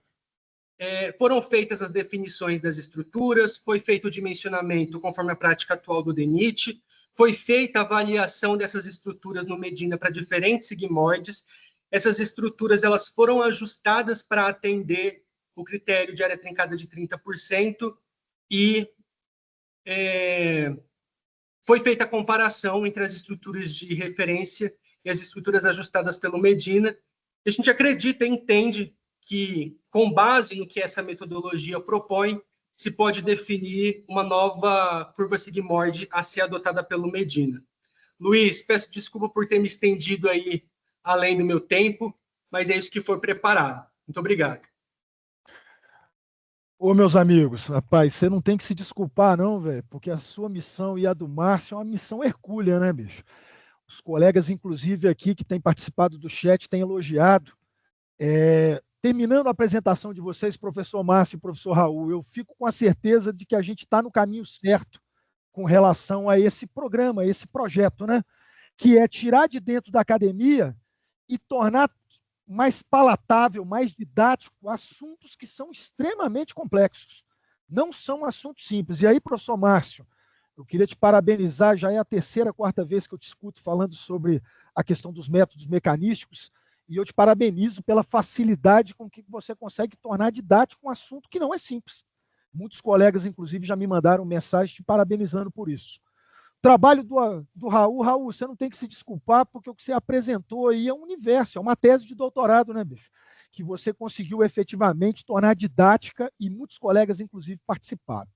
Foram feitas as definições das estruturas, foi feito o dimensionamento conforme a prática atual do DENIT, foi feita a avaliação dessas estruturas no Medina para diferentes sigmoides. Essas estruturas elas foram ajustadas para atender o critério de área trincada de 30% e foi feita a comparação entre as estruturas de referência e as estruturas ajustadas pelo Medina. A gente acredita e entende que, com base no que essa metodologia propõe, se pode definir uma nova curva sigmoide a ser adotada pelo Medina. Luiz, peço desculpa por ter me estendido aí além do meu tempo, mas é isso que foi preparado. Muito obrigado. Ô, meus amigos, rapaz, você não tem que se desculpar, não, velho, porque a sua missão e a do Márcio é uma missão hercúlea, né, bicho? Os colegas, inclusive, aqui que têm participado do chat, têm elogiado. Terminando a apresentação de vocês, professor Márcio e professor Raul, eu fico com a certeza de que a gente está no caminho certo com relação a esse programa, a esse projeto, né? Que é tirar de dentro da academia e tornar mais palatável, mais didático, assuntos que são extremamente complexos. Não são assuntos simples. E aí, professor Márcio, eu queria te parabenizar, já é a terceira, quarta vez que eu te escuto falando sobre a questão dos métodos mecanísticos, e eu te parabenizo pela facilidade com que você consegue tornar didático um assunto que não é simples. Muitos colegas, inclusive, já me mandaram mensagem te parabenizando por isso. Trabalho do Raul. Raul, você não tem que se desculpar, porque o que você apresentou aí é um universo, é uma tese de doutorado, né, bicho? Que você conseguiu efetivamente tornar didática e muitos colegas, inclusive, participaram.